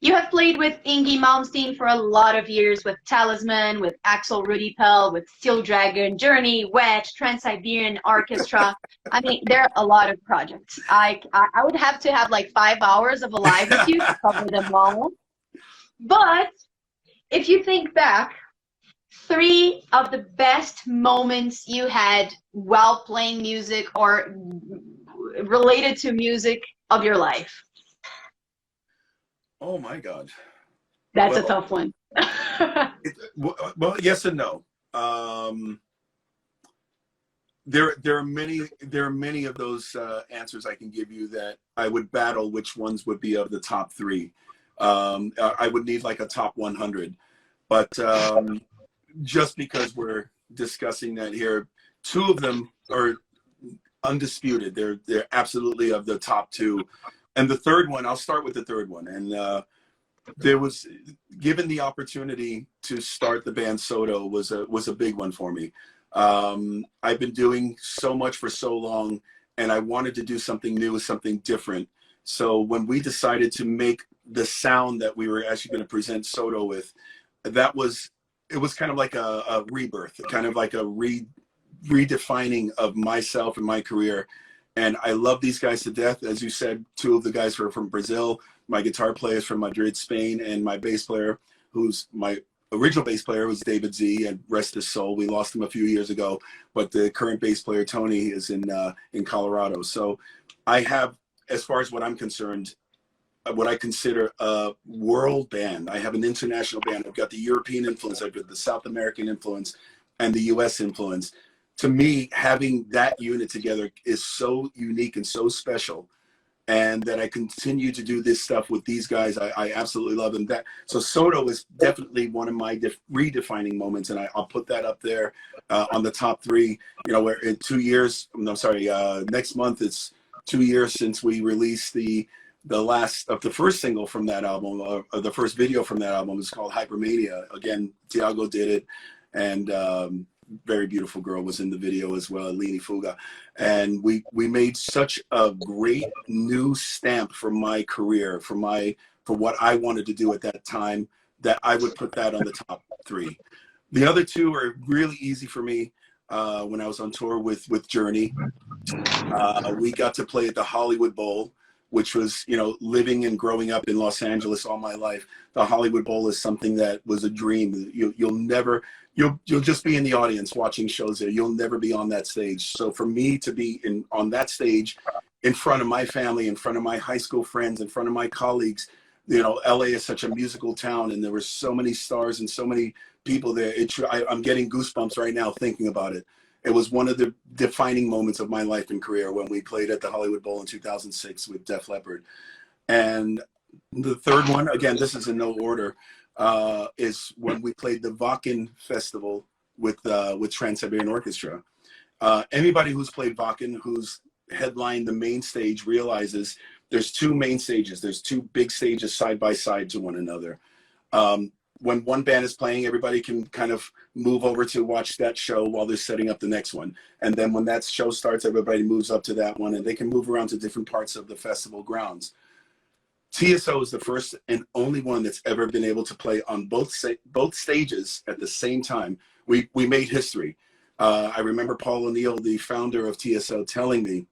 S1: You have played with 𝕭𝖆𝖓 Malmsteen for a lot of years, with Talisman, with Axel Rudipel, with Steel Dragon, Journey, Wedge, Trans-Siberian Orchestra. I mean, there are a lot of projects. I would have to have like 5 hours of a live with you to cover them all. But if you think back, 3 of the best moments you had while playing music or related to music of your life.
S2: Oh my God.
S1: That's a tough one.
S2: Well, yes and no. There are many of those answers I can give you that I would battle which ones would be of the top 3. I would need like a top 100, but just because we're discussing that here, 2 of them are undisputed. They're absolutely of the top 2. And the third one, I'll start with the third one. And there was, given the opportunity to start the band Soto was a big one for me. I've been doing so much for so long, and I wanted to do something new, something different. So when we decided to make the sound that we were actually going to present Soto with, it was kind of like a rebirth, kind of like a redefining of myself and my career. And I love these guys to death. As you said, 2 of the guys were from Brazil. My guitar player is from Madrid, Spain, and my bass player, who's my original bass player, was 𝕵𝖚𝖓𝖓, and rest his soul. We lost him a few years ago, but the current bass player, Tony, is in Colorado. So I have, as far as what I'm concerned, what I consider a world band. I have an international band. I've got the European influence, I've got the South American influence, and the US influence. To me, having that unit together is so unique and so special, and that I continue to do this stuff with these guys. I absolutely love them. So Soto is definitely one of my redefining moments, and I'll put that up there on the top 3. You know, where in 2 years, no, sorry, next month it's 2 years since we released the first single from that album, or the first video from that album. Is called Hypermania. Again, Thiago did it, and very beautiful girl was in the video as well, 𝕭𝖓𝖓𝖓𝖓. And we made such a great new stamp for my career, for what I wanted to do at that time, that I would put that on the top 3. The other 2 are really easy for me. When I was on tour with Journey, we got to play at the Hollywood Bowl, which was, you know, living and growing up in Los Angeles all my life. The Hollywood Bowl is something that was a dream. You'll just be in the audience watching shows there. You'll never be on that stage. So for me to be on that stage in front of my family, in front of my high school friends, in front of my colleagues, you know, LA is such a musical town, and there were so many stars and so many people there. I'm getting goosebumps right now thinking about it. It was one of the defining moments of my life and career when we played at the Hollywood Bowl in 2006 with Def Leppard. And the third one, again, this is in no order, is when we played the Wacken Festival with Trans-Siberian Orchestra. Anybody who's played Wacken, who's headlined the main stage, realizes there's 2 main stages. There's 2 big stages side by side to one another. When one band is playing, everybody can kind of move over to watch that show while they're setting up the next one. And then when that show starts, everybody moves up to that one, and they can move around to different parts of the festival grounds. TSO is the first and only one that's ever been able to play on both stages at the same time. We made history. I remember Paul O'Neill, the founder of TSO, telling me,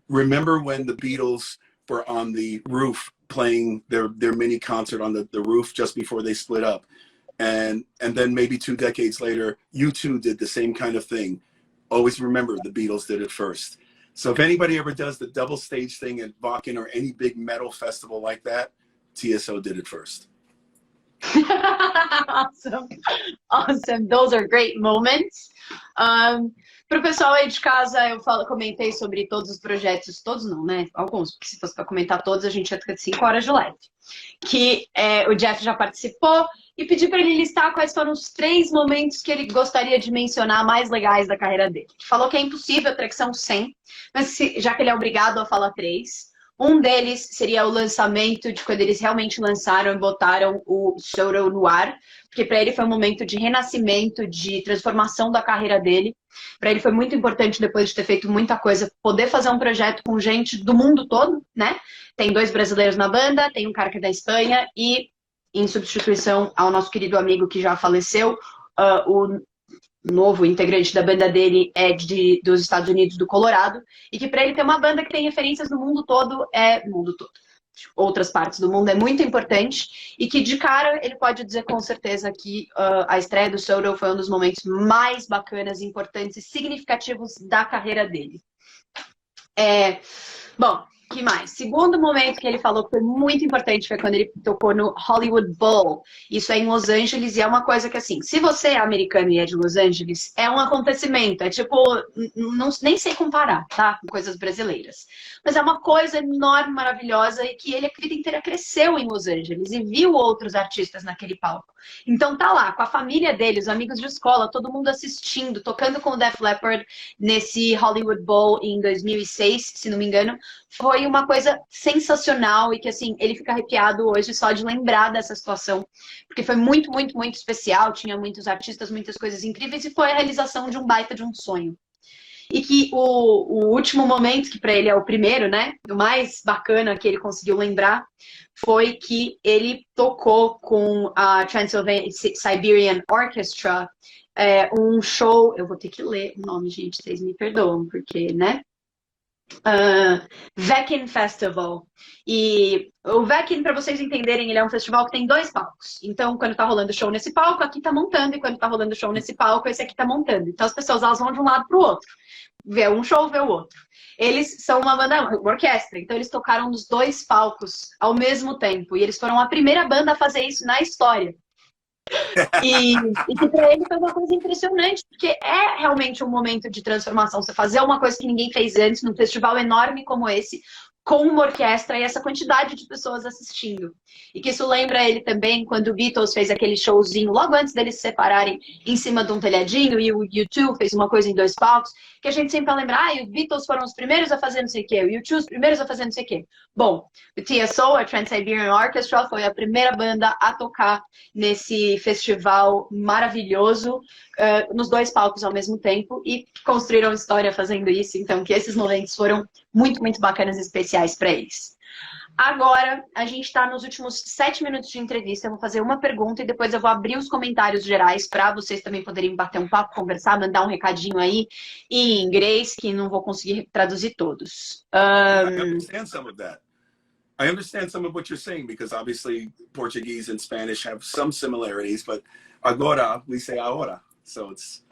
S2: remember when the Beatles were on the roof playing their mini concert on the roof just before they split up, and then maybe 2 decades later, U2 did the same kind of thing. Always remember the Beatles did it first. So if anybody ever does the double stage thing at Wacken or any big metal festival like that, TSO did it first.
S1: Awesome. Awesome. Those are great moments. Para o pessoal aí de casa, eu comentei sobre todos os projetos, todos não, né? Alguns, porque se fosse para comentar todos, a gente ia ficar de 5 horas de live. Que o Jeff já participou e pedi para ele listar quais foram os 3 momentos que ele gostaria de mencionar mais legais da carreira dele. Ele falou que é impossível, teria que ser 100, mas já que ele é obrigado a falar 3, um deles seria o lançamento de quando eles realmente lançaram e botaram o Soto no ar, porque para ele foi um momento de renascimento, de transformação da carreira dele. Para ele foi muito importante, depois de ter feito muita coisa, poder fazer um projeto com gente do mundo todo, né? Tem 2 brasileiros na banda, tem um cara que é da Espanha e, em substituição ao nosso querido amigo que já faleceu, o novo integrante da banda dele é dos Estados Unidos, do Colorado, e que para ele ter uma banda que tem referências no mundo todo, outras partes do mundo, é muito importante, e que de cara ele pode dizer com certeza que a estreia do Soto foi um dos momentos mais bacanas, importantes e significativos da carreira dele. Bom, que mais? Segundo momento que ele falou que foi muito importante foi quando ele tocou no Hollywood Bowl. Isso é em Los Angeles e é uma coisa que, assim, se você é americano e é de Los Angeles, é um acontecimento. É tipo, nem sei comparar, tá? Com coisas brasileiras. Mas é uma coisa enorme, maravilhosa e que ele a vida inteira cresceu em Los Angeles e viu outros artistas naquele palco. Então tá lá, com a família dele, os amigos de escola, todo mundo assistindo, tocando com o Def Leppard nesse Hollywood Bowl em 2006, se não me engano. Foi uma coisa sensacional e que, assim, ele fica arrepiado hoje só de lembrar dessa situação, porque foi muito, muito, muito especial, tinha muitos artistas, muitas coisas incríveis e foi a realização de um baita de um sonho. E que o último momento, que para ele é o primeiro, né, o mais bacana que ele conseguiu lembrar, foi que ele tocou com a Trans-Siberian Orchestra um show, eu vou ter que ler o nome, gente, vocês me perdoam, porque, né? Wacken Festival. E o Wacken, para vocês entenderem, ele é um festival que tem 2 palcos. Então, quando tá rolando show nesse palco, aqui tá montando, e quando tá rolando show nesse palco, esse aqui tá montando. Então, as pessoas elas vão de um lado pro outro. Vê um show, vê o outro. Eles são uma banda, uma orquestra, então eles tocaram nos 2 palcos ao mesmo tempo. E eles foram a primeira banda a fazer isso na história. E que para ele foi uma coisa impressionante, porque é realmente um momento de transformação. Você fazer uma coisa que ninguém fez antes num festival enorme como esse, com uma orquestra e essa quantidade de pessoas assistindo. E que isso lembra ele também quando o Beatles fez aquele showzinho logo antes deles se separarem em cima de um telhadinho e o U2 fez uma coisa em 2 palcos, que a gente sempre vai lembrar, os Beatles foram os primeiros a fazer não sei o quê, o U2 os primeiros a fazer não sei o quê. Bom, o TSO, a Trans-Siberian Orchestra, foi a primeira banda a tocar nesse festival maravilhoso, nos 2 palcos ao mesmo tempo, e construíram história fazendo isso, então que esses momentos foram muito, muito bacanas e especiais para eles. Agora, a gente está nos últimos 7 minutos de entrevista. Eu vou fazer uma pergunta e depois eu vou abrir os comentários gerais para vocês também poderem bater um papo, conversar, mandar um recadinho aí em inglês, que não vou conseguir traduzir todos.
S2: I understand some of that. I understand some of what you're saying because obviously Portuguese and Spanish have some similarities, but agora, we say ahora. So it's...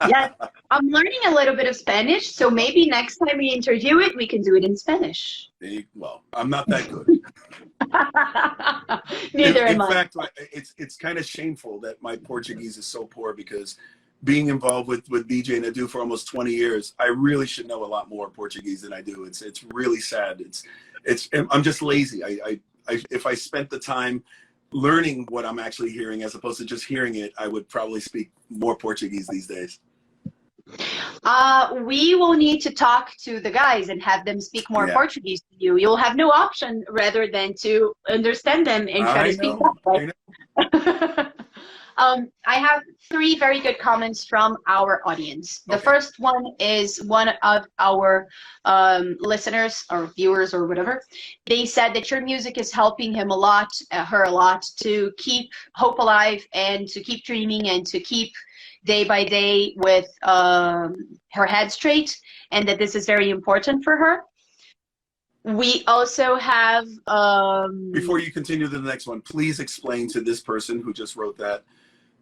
S1: Yeah, I'm learning a little bit of Spanish, so maybe next time we interview it, we can do it in Spanish.
S2: Well, I'm not that good.
S1: Neither am I.
S2: In fact, it's kind of shameful that my Portuguese is so poor because being involved with BJ and Adu for almost 20 years, I really should know a lot more Portuguese than I do. It's really sad. I'm just lazy. If I spent the time learning what I'm actually hearing as opposed to just hearing it, I would probably speak more Portuguese these days.
S1: We will need to talk to the guys and have them speak more Portuguese to you. You'll have no option rather than to understand them and try to speak that. I have 3 very good comments from our audience. The first one is one of our listeners or viewers or whatever. They said that your music is helping him a lot, her a lot, to keep hope alive and to keep dreaming and to keep day by day with her head straight, and that this is very important for her. We also have...
S2: Before you continue to the next one, please explain to this person who just wrote that,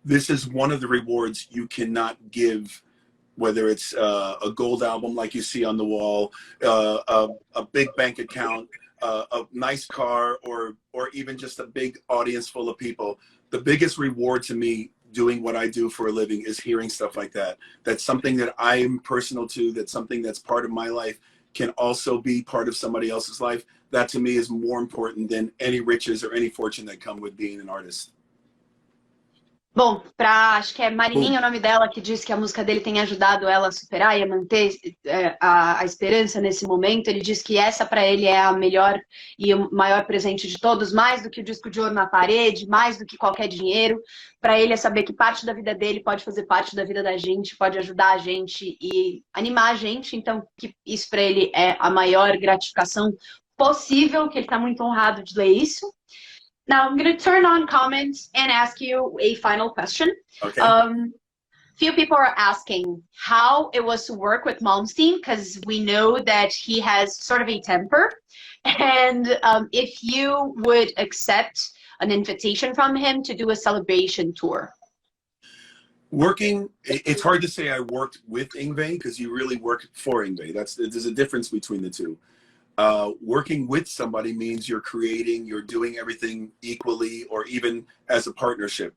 S2: this is one of the rewards you cannot give whether it's a gold album like you see on the wall, a big bank account, a nice car, or even just a big audience full of people. The biggest reward to me doing what I do for a living is hearing stuff like that. That's something that I'm personal to, that's something that's part of my life, can also be part of somebody else's life. That to me is more important than any riches or any fortune that come with being an artist.
S1: Bom, acho que é Marininha o nome dela, que diz que a música dele tem ajudado ela a superar e a manter a esperança nesse momento. Ele diz que essa para ele é a melhor e o maior presente de todos, mais do que o disco de ouro na parede, mais do que qualquer dinheiro. Para ele é saber que parte da vida dele pode fazer parte da vida da gente, pode ajudar a gente e animar a gente. Então, que isso para ele é a maior gratificação possível, que ele está muito honrado de ler isso. Now, I'm going to turn on comments and ask you a final question.
S2: Okay.
S1: Few people are asking how it was to work with Malmsteen, because we know that he has sort of a temper. And if you would accept an invitation from him to do a celebration tour.
S2: Working, it's hard to say I worked with 𝕭𝖊𝖓 because you really work for 𝕭𝖊𝖓. There's a difference between the two. Working with somebody means you're doing everything equally or even as a partnership.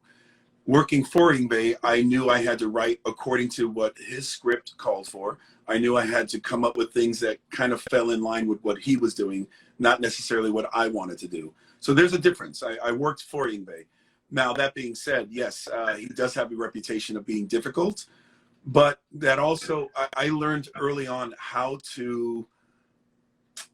S2: Working for 𝕭𝖊𝖓, I knew I had to write according to what his script called for. I knew I had to come up with things that kind of fell in line with what he was doing, not necessarily what I wanted to do. So there's a difference. I worked for 𝕭𝖊𝖓. Now, that being said, yes, he does have a reputation of being difficult, but that also, I learned early on how to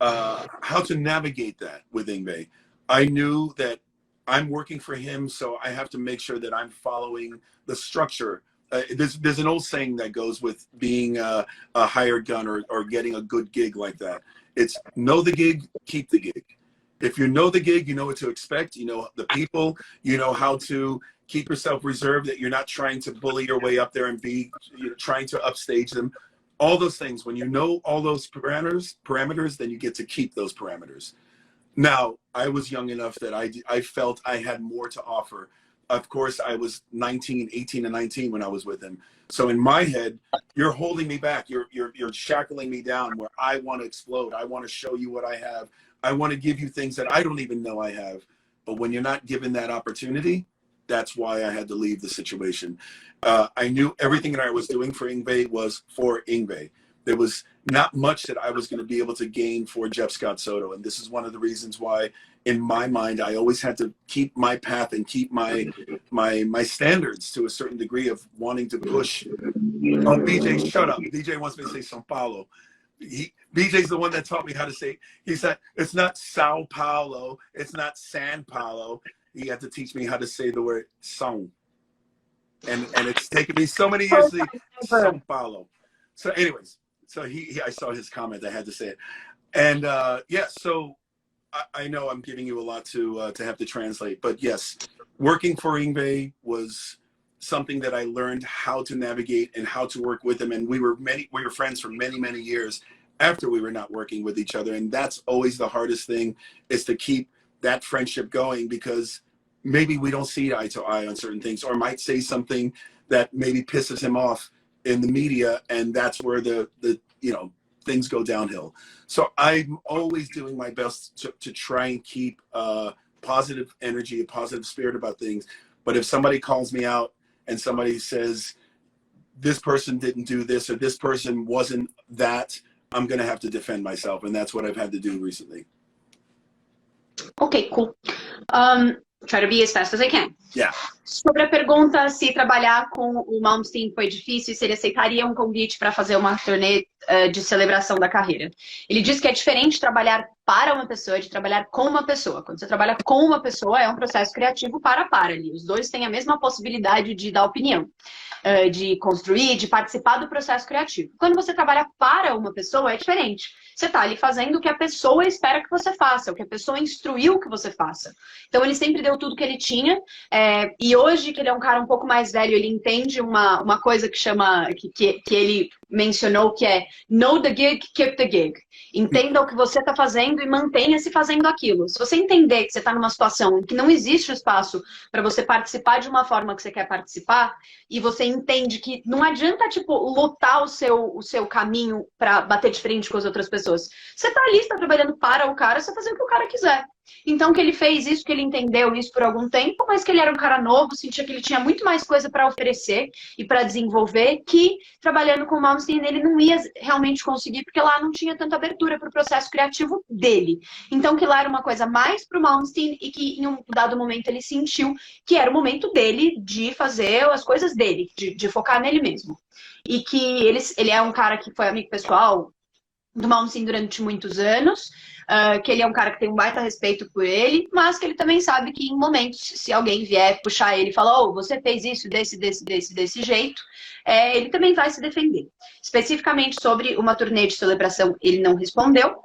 S2: navigate that with 𝕭𝖊𝖓. I knew that I'm working for him, so I have to make sure that I'm following the structure. There's an old saying that goes with being a hired gun or getting a good gig like that. It's know the gig, keep the gig. If you know the gig, you know what to expect, you know the people, you know how to keep yourself reserved, that you're not trying to bully your way up there and trying to upstage them. All those things, when you know all those parameters, then you get to keep those parameters. Now, I was young enough that I felt I had more to offer. Of course, I was 18 and 19 when I was with him. So in my head, you're holding me back. You're shackling me down where I want to explode. I want to show you what I have. I want to give you things that I don't even know I have. But when you're not given that opportunity, that's why I had to leave the situation. I knew everything that I was doing for 𝕭𝖊𝖓 was for 𝕭𝖊𝖓. There was not much that I was going to be able to gain for Jeff Scott Soto. And this is one of the reasons why, in my mind, I always had to keep my path and keep my standards to a certain degree of wanting to push. Oh, BJ, shut up. BJ wants me to say São Paulo. BJ's the one that taught me how to say, he said, it's not Sao Paulo, it's not San Paulo. He had to teach me how to say the word São. And it's taken me so many years to São Paulo. So anyways, so I saw his comment, I had to say it. And yeah, so I know I'm giving you a lot to have to translate, but yes, working for 𝕭𝖊𝖓 was something that I learned how to navigate and how to work with him. And we were friends for many, many years after we were not working with each other. And that's always the hardest thing, is to keep that friendship going, because maybe we don't see eye to eye on certain things, or might say something that maybe pisses him off in the media, and that's where the things go downhill. So I'm always doing my best to try and keep positive energy, a positive spirit about things. But if somebody calls me out and somebody says, this person didn't do this, or this person wasn't that, I'm going to have to defend myself. And that's what I've had to do recently.
S1: Okay, cool. Try to be as fast as I can.
S2: Yeah.
S1: Sobre a pergunta se trabalhar com o Malmsteen foi difícil e se ele aceitaria um convite para fazer uma turnê de celebração da carreira. Ele diz que é diferente trabalhar para uma pessoa de trabalhar com uma pessoa. Quando você trabalha com uma pessoa, é um processo criativo para ali. Os dois têm a mesma possibilidade de dar opinião, de construir, de participar do processo criativo. Quando você trabalha para uma pessoa, é diferente. Você está ali fazendo o que a pessoa espera que você faça, o que a pessoa instruiu que você faça. Então, ele sempre deu tudo que ele tinha, e hoje, que ele é um cara um pouco mais velho, ele entende uma coisa que chama, que ele mencionou, que é know the gig, keep the gig. Entenda o que você está fazendo e mantenha-se fazendo aquilo. Se você entender que você está numa situação em que não existe espaço para você participar de uma forma que você quer participar, e você entende que não adianta, tipo, lutar o seu caminho para bater de frente com as outras pessoas. Você está ali, está trabalhando para o cara, você está fazendo o que o cara quiser. Então, que ele fez isso, que ele entendeu isso por algum tempo, mas que ele era um cara novo, sentia que ele tinha muito mais coisa para oferecer e para desenvolver, que trabalhando com o Malmsteen ele não ia realmente conseguir, porque lá não tinha tanta abertura para o processo criativo dele. Então, que lá era uma coisa mais para o Malmsteen e que em um dado momento ele sentiu que era o momento dele de fazer as coisas dele, de focar nele mesmo. E que ele é um cara que foi amigo pessoal do Malmsteen durante muitos anos, que ele é um cara que tem um baita respeito por ele, mas que ele também sabe que em momentos, se alguém vier puxar ele e falar, oh, você fez isso desse jeito, ele também vai se defender. Especificamente sobre uma turnê de celebração, ele não respondeu,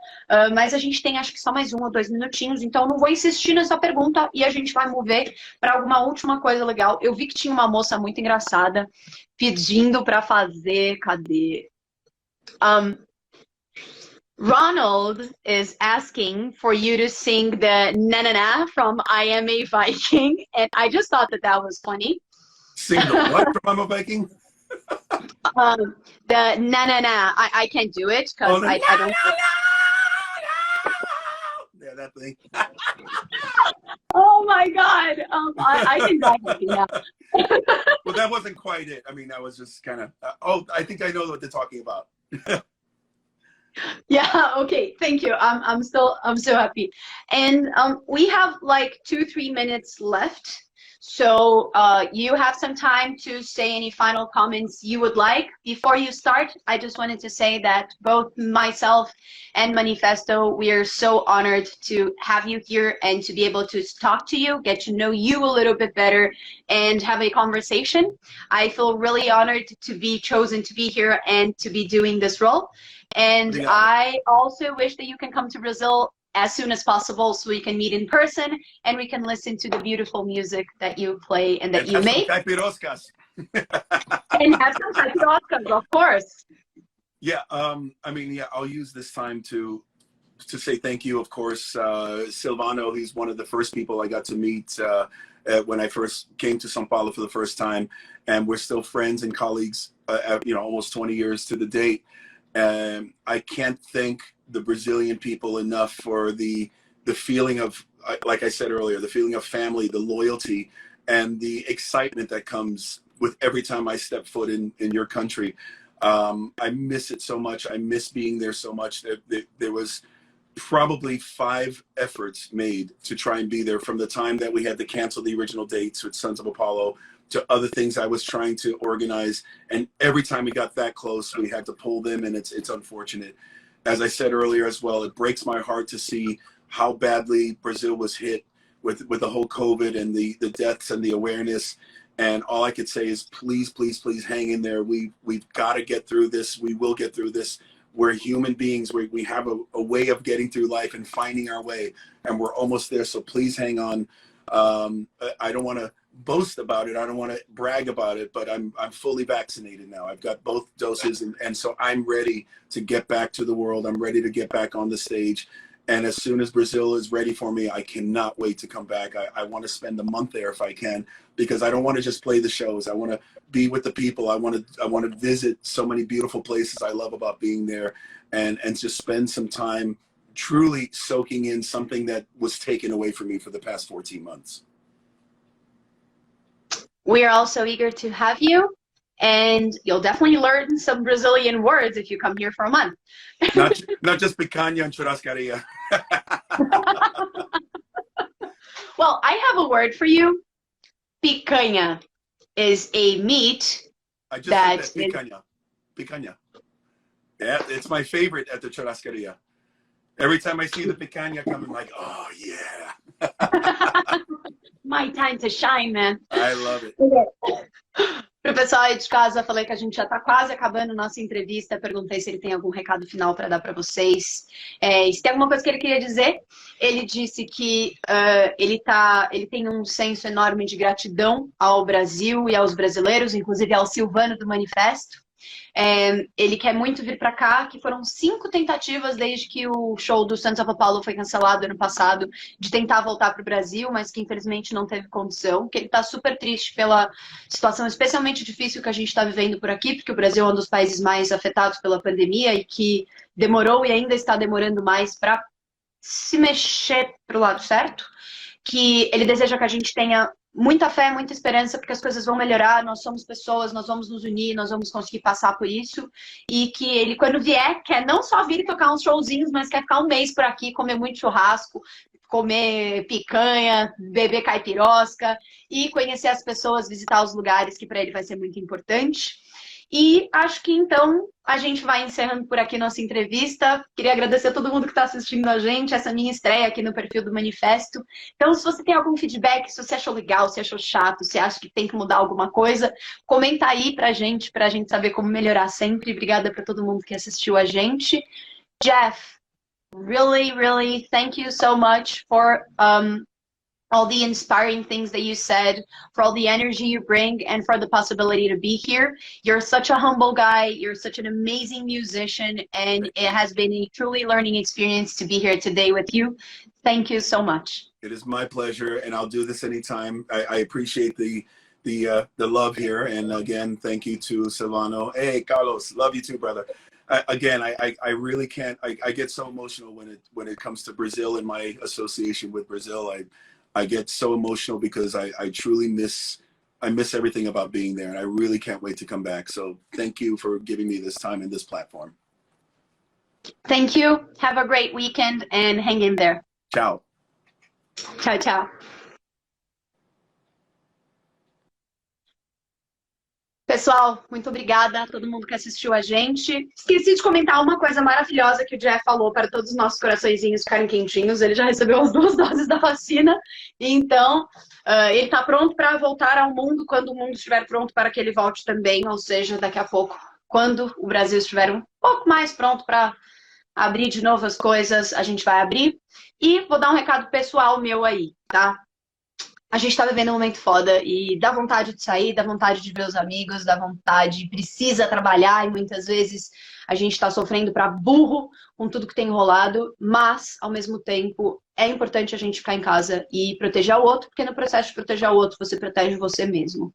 S1: mas a gente tem acho que só mais 1 ou 2 minutinhos, então não vou insistir nessa pergunta e a gente vai mover para alguma última coisa legal. Eu vi que tinha uma moça muito engraçada pedindo para fazer, cadê? Ronald is asking for you to sing the na na na from I Am a Viking, and I just thought that was funny.
S2: Sing the what from I'm a Viking?
S1: The na na na. I can't do it because I don't.
S2: Yeah, that thing.
S1: Oh my God! I can die happy now.
S2: Well, that wasn't quite it. I mean, that was just kind of. Oh, I think I know what they're talking about.
S1: Yeah, okay, thank you. I'm so happy. And we have like 2-3 minutes left. So you have some time to say any final comments you would like. Before you start, I just wanted to say that both myself and Manifesto, we are so honored to have you here and to be able to talk to you, get to know you a little bit better, and have a conversation. I feel really honored to be chosen to be here and to be doing this role. And
S2: Yeah.
S1: I also wish that you can come to Brazil as soon as possible so we can meet in person and we can listen to the beautiful music that you play and that you make.
S2: Caipiroscas.
S1: And have some caipiroscas, of course.
S2: Yeah, I mean, yeah, I'll use this time to say thank you, of course. Silvano, he's one of the first people I got to meet when I first came to São Paulo for the first time. And we're still friends and colleagues, you know, almost 20 years to the date. I can't thank the Brazilian people enough for the feeling of, like I said earlier, the feeling of family, the loyalty, and the excitement that comes with every time I step foot in your country. I miss it so much. I miss being there so much. There was probably 5 efforts made to try and be there, from the time that we had to cancel the original dates with Sons of Apollo to other things I was trying to organize. And every time we got that close, we had to pull them, and it's unfortunate. As I said earlier as well, it breaks my heart to see how badly Brazil was hit with the whole COVID and the deaths and the awareness. And all I could say is please, please, please hang in there. We've got to get through this. We will get through this. We're human beings. We have a way of getting through life and finding our way, and we're almost there. So please hang on. I don't want to boast about it. I don't want to brag about it, but I'm fully vaccinated now. I've got both doses, and so I'm ready to get back to the world. I'm ready to get back on the stage. And as soon as Brazil is ready for me, I cannot wait to come back. I want to spend a month there if I can, because I don't want to just play the shows. I want to be with the people. I want to visit so many beautiful places I love about being there, and just spend some time truly soaking in something that was taken away from me for the past 14 months.
S1: We are also eager to have you, and you'll definitely learn some Brazilian words if you come here for a month.
S2: Not just picanha and churrascaria.
S1: Well, I have a word for you. Picanha is a meat
S2: I just said that, picanha. Picanha. Yeah, it's my favorite at the churrascaria. Every time I see the picanha come, I'm like, oh yeah.
S1: My time to shine, man.
S2: I love it.
S1: Okay. Pro pessoal aí de casa, falei que a gente já está quase acabando nossa entrevista. Perguntei se ele tem algum recado final para dar para vocês. E se tem alguma coisa que ele queria dizer, ele disse que ele tem um senso enorme de gratidão ao Brasil e aos brasileiros, inclusive ao Silvano do Manifesto. Ele quer muito vir para cá, que foram 5 tentativas desde que o show do Santos São Paulo foi cancelado ano passado, de tentar voltar para o Brasil, mas que infelizmente não teve condição, que ele está super triste pela situação especialmente difícil que a gente está vivendo por aqui, porque o Brasil é um dos países mais afetados pela pandemia e que demorou e ainda está demorando mais para se mexer para o lado certo, que ele deseja que a gente tenha muita fé, muita esperança, porque as coisas vão melhorar, nós somos pessoas, nós vamos nos unir, nós vamos conseguir passar por isso, e que ele, quando vier, quer não só vir e tocar uns showzinhos, mas quer ficar um mês por aqui, comer muito churrasco, comer picanha, beber caipirosca, e conhecer as pessoas, visitar os lugares, que para ele vai ser muito importante. E acho que, então, a gente vai encerrando por aqui nossa entrevista. Queria agradecer a todo mundo que está assistindo a gente, essa minha estreia aqui no perfil do Manifesto. Então, se você tem algum feedback, se você achou legal, se achou chato, se acha que tem que mudar alguma coisa, comenta aí pra gente saber como melhorar sempre. Obrigada para todo mundo que assistiu a gente. Jeff, really, thank you so much for all the inspiring things that you said, for all the energy you bring, and for the possibility to be here. You're such a humble guy, you're such an amazing musician, and it has been a truly learning experience to be here today with you. Thank you so much.
S2: It is my pleasure, and I'll do this anytime. I appreciate the love here, and again, thank you to Silvano. Hey, Carlos, love you too, brother. I really can't, I get so emotional when it comes to Brazil and my association with Brazil. I get so emotional because I truly miss everything about being there, and I really can't wait to come back. So thank you for giving me this time and this platform.
S1: Thank you. Have a great weekend and hang in there.
S2: Ciao.
S1: Ciao, ciao. Pessoal, muito obrigada a todo mundo que assistiu a gente. Esqueci de comentar uma coisa maravilhosa que o Jeff falou para todos os nossos coraçõezinhos ficarem quentinhos. Ele já recebeu as 2 doses da vacina, então ele está pronto para voltar ao mundo quando o mundo estiver pronto para que ele volte também, ou seja, daqui a pouco, quando o Brasil estiver um pouco mais pronto para abrir de novo as coisas, a gente vai abrir. E vou dar um recado pessoal meu aí, tá? A gente tá vivendo um momento foda e dá vontade de sair, dá vontade de ver os amigos, dá vontade, precisa trabalhar e muitas vezes a gente tá sofrendo pra burro com tudo que tem rolado, mas, ao mesmo tempo, é importante a gente ficar em casa e proteger o outro, porque no processo de proteger o outro, você protege você mesmo.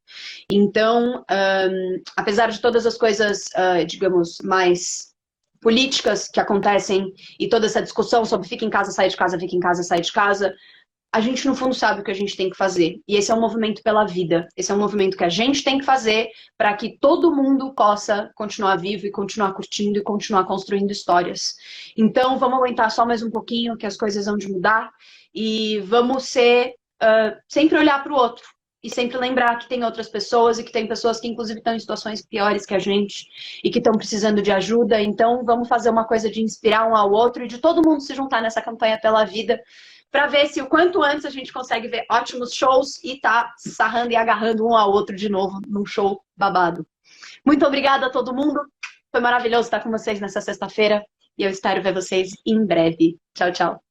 S1: Então, apesar de todas as coisas, digamos, mais políticas que acontecem e toda essa discussão sobre fica em casa, sai de casa, fica em casa, sai de casa, a gente, no fundo, sabe o que a gente tem que fazer. E esse é um movimento pela vida. Esse é um movimento que a gente tem que fazer para que todo mundo possa continuar vivo e continuar curtindo e continuar construindo histórias. Então, vamos aguentar só mais um pouquinho, que as coisas vão de mudar. E vamos sempre olhar para o outro. E sempre lembrar que tem outras pessoas e que tem pessoas que, inclusive, estão em situações piores que a gente e que estão precisando de ajuda. Então, vamos fazer uma coisa de inspirar um ao outro e de todo mundo se juntar nessa campanha pela vida, para ver se o quanto antes a gente consegue ver ótimos shows e tá sarrando e agarrando um ao outro de novo num show babado. Muito obrigada a todo mundo. Foi maravilhoso estar com vocês nessa sexta-feira e eu espero ver vocês em breve. Tchau, tchau.